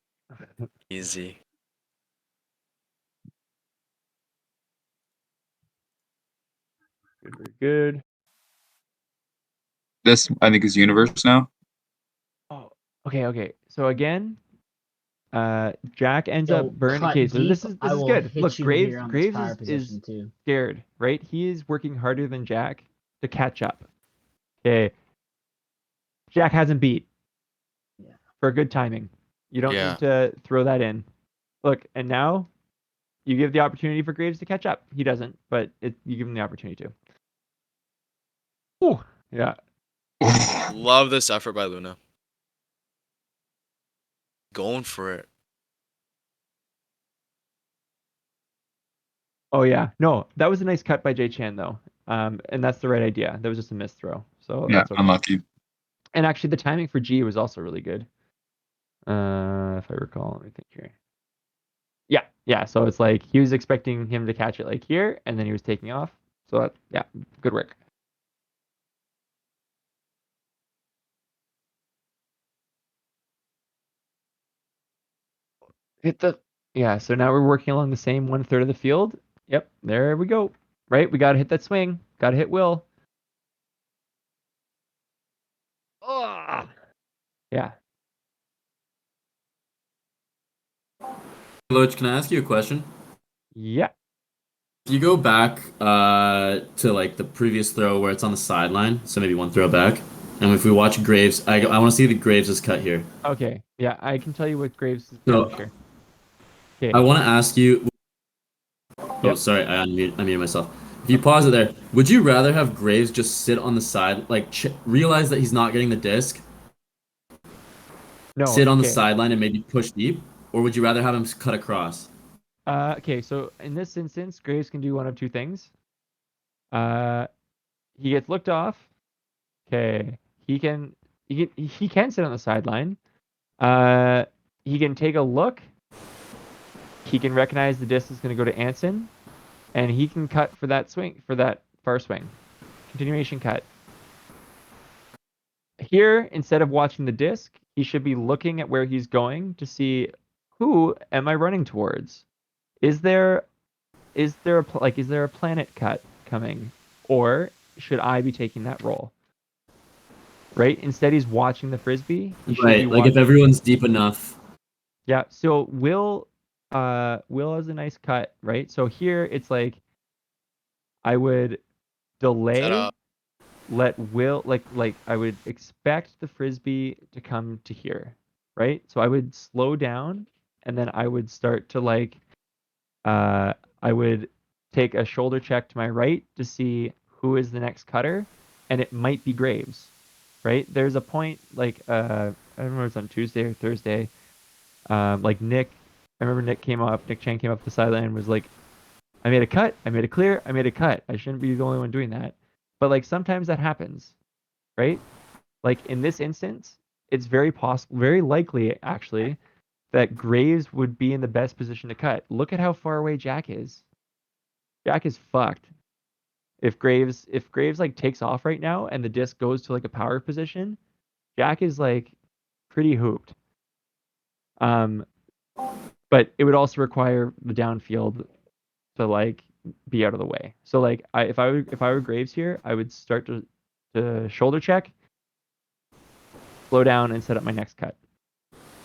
Easy. Good, very good. This I think is universe now. Oh, okay. So again, Jack ends Yo, up burning. cut Okay, so deep, this is I will good. hit Look, you when Graves you're on this Graves power is position too. scared, right? He is working harder than Jack to catch up. Okay, Jack hasn't beat for good timing. You don't Yeah. need to throw that in. Look, and now you give the opportunity for Graves to catch up. He doesn't, but you give him the opportunity to. Ooh, yeah. Love this effort by Luna. Going for it. Oh yeah, no, that was a nice cut by Jay Chan though, and that's the right idea. That was just a missed throw, so Yeah, that's okay. unlucky. And actually, the timing for G was also really good. If I recall, let me think here. Yeah. So it's like he was expecting him to catch it like here, and then he was taking off. So that, yeah, good work. Hit the yeah. So now we're working along the same 1/3 of the field. Yep, there we go. Right, we gotta hit that swing. Gotta hit Will. Oh, yeah. Loach, can I ask you a question? Yeah. If you go back to like the previous throw where it's on the sideline, so maybe one throw back, and if we watch Graves, I want to see the Graves' cut here. Okay. Yeah, I can tell you what Graves is So, cut here. Okay. I want to ask you. Oh, Yep. sorry, I unmuted myself. If you pause it there, would you rather have Graves just sit on the side, like realize that he's not getting the disc, No. sit on the Okay. sideline and maybe push deep, or would you rather have him cut across? Okay, so in this instance, Graves can do one of two things. He gets looked off. Okay, he can sit on the sideline. He can take a look. He can recognize the disc is going to go to Anson, and he can cut for that swing, for that far swing. Continuation cut. Here, instead of watching the disc, he should be looking at where he's going to see who am I running towards. Is there a planet cut coming, or should I be taking that role? Right. Instead, he's watching the frisbee. He should be Like if everyone's deep enough. Yeah. So Will has a nice cut, right? So here it's like I would delay, let Will like I would expect the frisbee to come to here, right? So I would slow down, and then I would start to I would take a shoulder check to my right to see who is the next cutter, and it might be Graves, right? There's a point like remember it was on Tuesday or Thursday. Like Nick, I remember Nick Chang came up the sideline and was like, I made a cut, I made a clear, I made a cut. I shouldn't be the only one doing that. But like sometimes that happens, right? Like in this instance, it's very possible, very likely actually, that Graves would be in the best position to cut. Look at how far away Jack is. Jack is fucked. If Graves like takes off right now and the disc goes to like a power position, Jack is like pretty hooped. But it would also require the downfield to like be out of the way. So like if I were Graves here, I would start to shoulder check, slow down, and set up my next cut.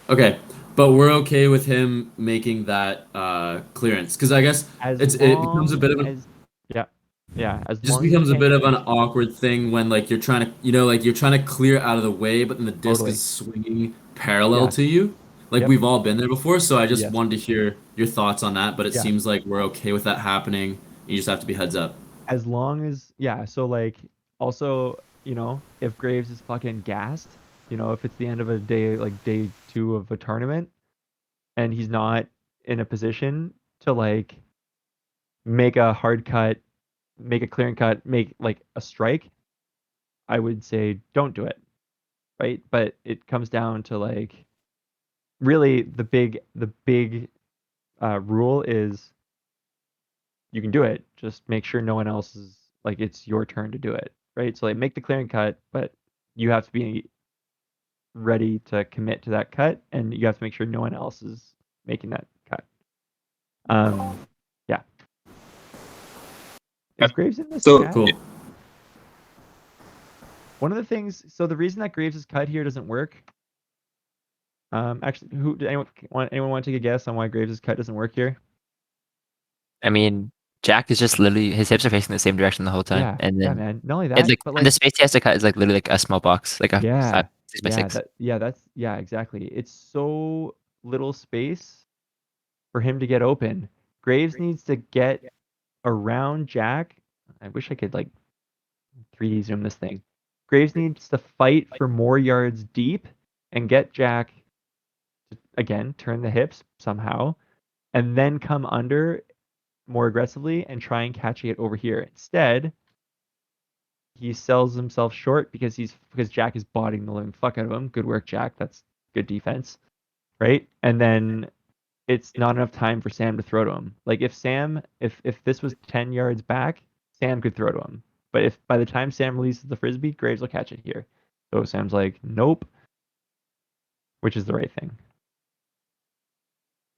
Okay, but we're okay with him making that clearance because I guess it becomes a bit of a as just long as you becomes a can't bit get of an too awkward thing when like you're trying to like you're trying to clear out of the way, but then the disc Totally. is swinging parallel Yes. to you. Like Yep. we've all been there before, so I just Yes. wanted to hear your thoughts on that. But it Yeah. seems like we're okay with that happening. You just have to be heads up. As long as so like also, if Graves is fucking gassed, if it's the end of a day, like day 2 of a tournament, and he's not in a position to like make a hard cut, make a clearing cut, make like a strike, I would say don't do it. Right? But it comes down to like really the big rule is you can do it. Just make sure no one else is like it's your turn to do it. Right? So like make the clearing cut, but you have to be ready to commit to that cut, and you have to make sure no one else is making that cut. Yeah. Is Graves in this chat? Cool. One of the things, so the reason that Graves' cut here doesn't work, actually, anyone want to take a guess on why Graves' cut doesn't work here? I mean, Jack is just literally his hips are facing the same direction the whole time, Yeah, and then man. Not only that, like, but and the space he has to cut is like literally like a small box, like a 6x6. Exactly. It's so little space for him to get open. Graves needs to get around Jack. I wish I could like 3D zoom this thing. Graves needs to fight for more yards deep and get Jack to, again, turn the hips somehow, and then come under more aggressively and try and catch it over here. Instead, he sells himself short because Jack is bodying the living fuck out of him. Good work, Jack. That's good defense. Right? And then it's not enough time for Sam to throw to him. Like if this was 10 yards back, Sam could throw to him. But if by the time Sam releases the frisbee, Graves will catch it here. So Sam's like, nope, which is the right thing.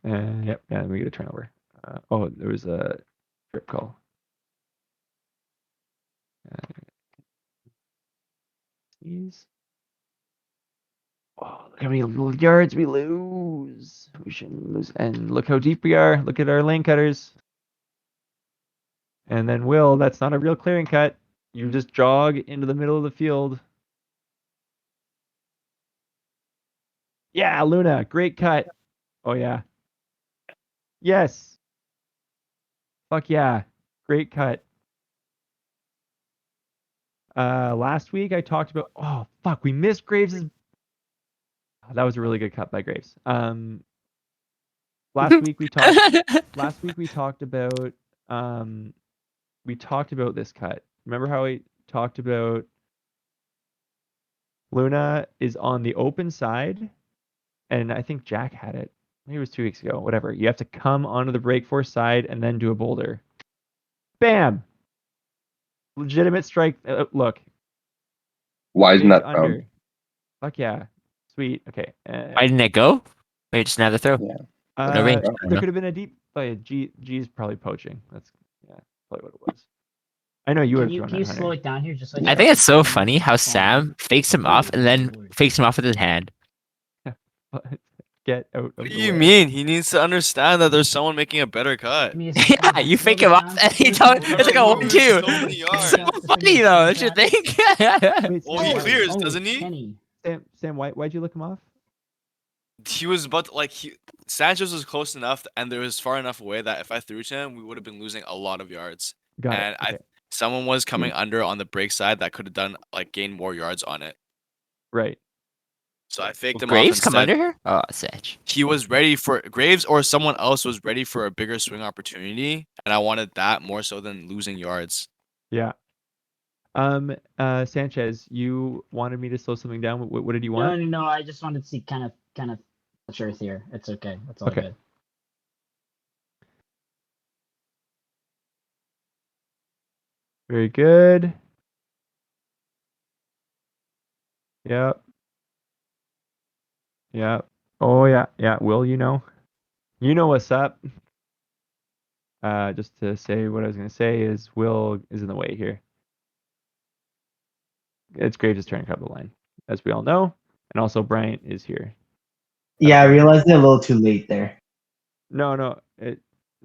Yep, yeah, we get a turnover. There was a trip call. Look how many yards we lose. We shouldn't lose. And look how deep we are. Look at our lane cutters. And then that's not a real clearing cut. You just jog into the middle of the field. Yeah, Luna, great cut. Oh yeah. Yes. Fuck yeah. Great cut. Last week I talked about we missed Graves'. That was a really good cut by Graves. Last week we talked about this cut. Remember how we talked about Luna is on the open side, and I think Jack had it. Maybe it was 2 weeks ago. Whatever. You have to come onto the break force side and then do a boulder. Bam! Legitimate strike. Look. Why isn't that under? Fuck yeah. Sweet. Okay. Why didn't it go? Maybe just another throw. Yeah. No range. There could have been a deep. G's probably poaching. That's probably what it was. I know you would have thrown Can you that, slow Hunter. it down here just like I think it's so funny how Sam fakes him off and then fakes him off with his hand. Get out of What the do you way. mean? He needs to understand that there's someone making a better cut. Yeah, you fake him off and he tells it's like a 1-2. It's so funny though, don't you think? Well, he clears, doesn't he? Sam, why'd you look him off? He was about to, Sanchez was close enough and there was far enough away that if I threw to him, we would have been losing a lot of yards. Got it. Okay. Someone was coming under on the break side that could have gained more yards on it. Right. So I faked him off Graves come instead. under her? Oh, Sitch. He was ready for Graves or someone else was ready for a bigger swing opportunity, and I wanted that more so than losing yards. Yeah. Sanchez, you wanted me to slow something down. What did you want? No. I just wanted to see kind of the truth here. It's okay. It's all Okay. good. Very good. Yep. Yep. Oh yeah. Will, you know what's up. Just to say what I was gonna say is Will is in the way here. It's Graves' turn to cover the line, as we all know, and also Bryant is here. Yeah, I realized it a little too late there. No,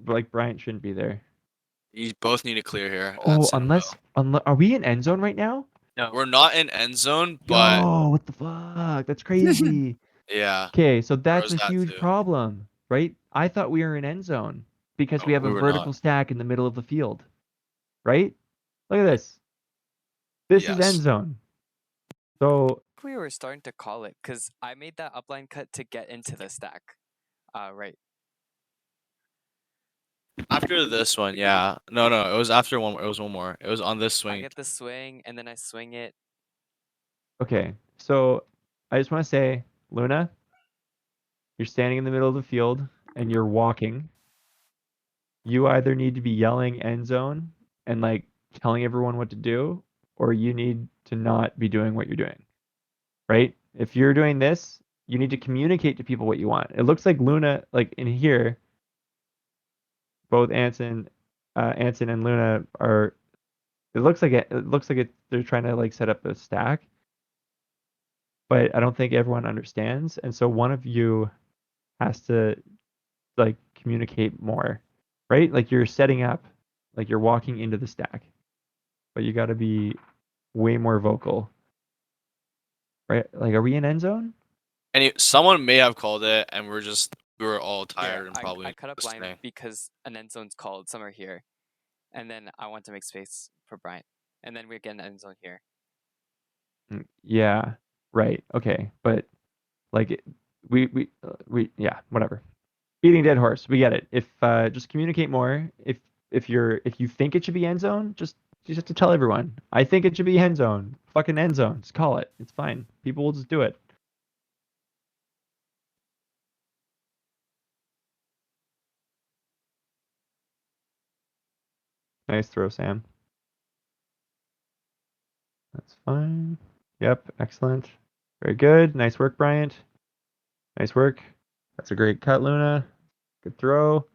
like Bryant shouldn't be there. You both need to clear here. Oh, unless are we in end zone right now? No. We're not in end zone, but Yo, what the fuck? That's crazy. yeah. Okay, so that's There a was that huge too. problem, right? I thought we were in end zone because we have we a were vertical not. stack in the middle of the field, right? Look at this. This is end Yes. zone. So We were starting to call it because I made that upline cut to get into the stack. Right. After this one, yeah. No, it was after one. It was one more. It was on this I swing. get the swing and then I swing it. okay, so I just want to say, Luna, you're standing in the middle of the field and you're walking. You either need to be yelling end zone and like telling everyone what to do, or you need to not be doing what you're doing. Right? If you're doing this, you need to communicate to people what you want. It looks like Luna, like in here, both Anson and Luna are. It looks like they're trying to like set up a stack, but I don't think everyone understands, and so one of you has to like communicate more, right? Like you're setting up, like you're walking into the stack, but you got to be way more vocal, right? Like, are we in end zone? And someone may have called it, and we were all tired Here, and probably I cut up line listening. because an end zone's called somewhere here, and then I want to make space for Bryant, and then we get an end zone here. Yeah, right. Okay, but like we yeah, whatever. Beating dead horse. We get it. If just communicate more. If you think it should be end zone, just have to tell everyone. I think it should be end zone. Fucking end zone. Just call it. It's fine. People will just do it. Nice throw, Sam. That's fine. Yep, excellent. Very good. Nice work, Bryant. Nice work. That's a great cut, Luna. Good throw.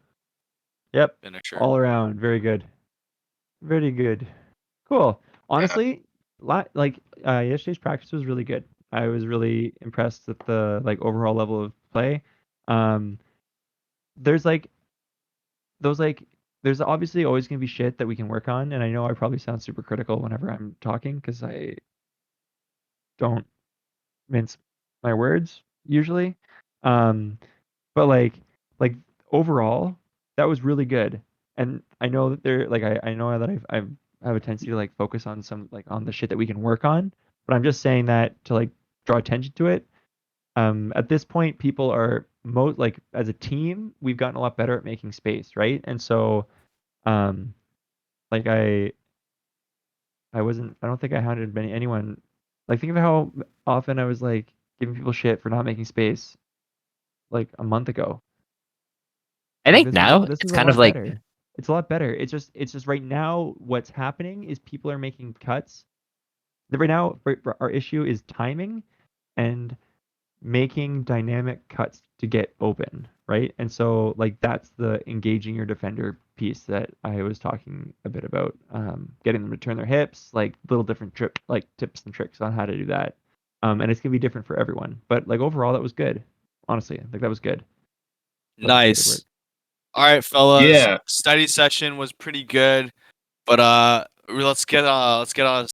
Yep. Finisher. All around. Very good. Very good. Cool. Honestly, yesterday's practice was really good. I was really impressed with the like overall level of play. There's like those like there's obviously always gonna be shit that we can work on, and I know I probably sound super critical whenever I'm talking because I don't mince my words usually. But like overall, that was really good. And I know that I know that I have a tendency to like focus on some like on the shit that we can work on, but I'm just saying that to like draw attention to it. At this point, people are like as a team, we've gotten a lot better at making space, right? And so, like I don't think I hounded anyone. Like think of how often I was like giving people shit for not making space like a month ago. I think This now is it's a kind lot of like better. It's a lot better. It's just right now what's happening is people are making cuts. Right now our issue is timing and making dynamic cuts to get open, right? And so like that's the engaging your defender piece that I was talking a bit about. Getting them to turn their hips, like little different tips and tricks on how to do that. And it's gonna be different for everyone. But like overall that was good. Honestly, like that was good. That was really good work. Nice. All right, fellas. Yeah. Study session was pretty good, but let's get on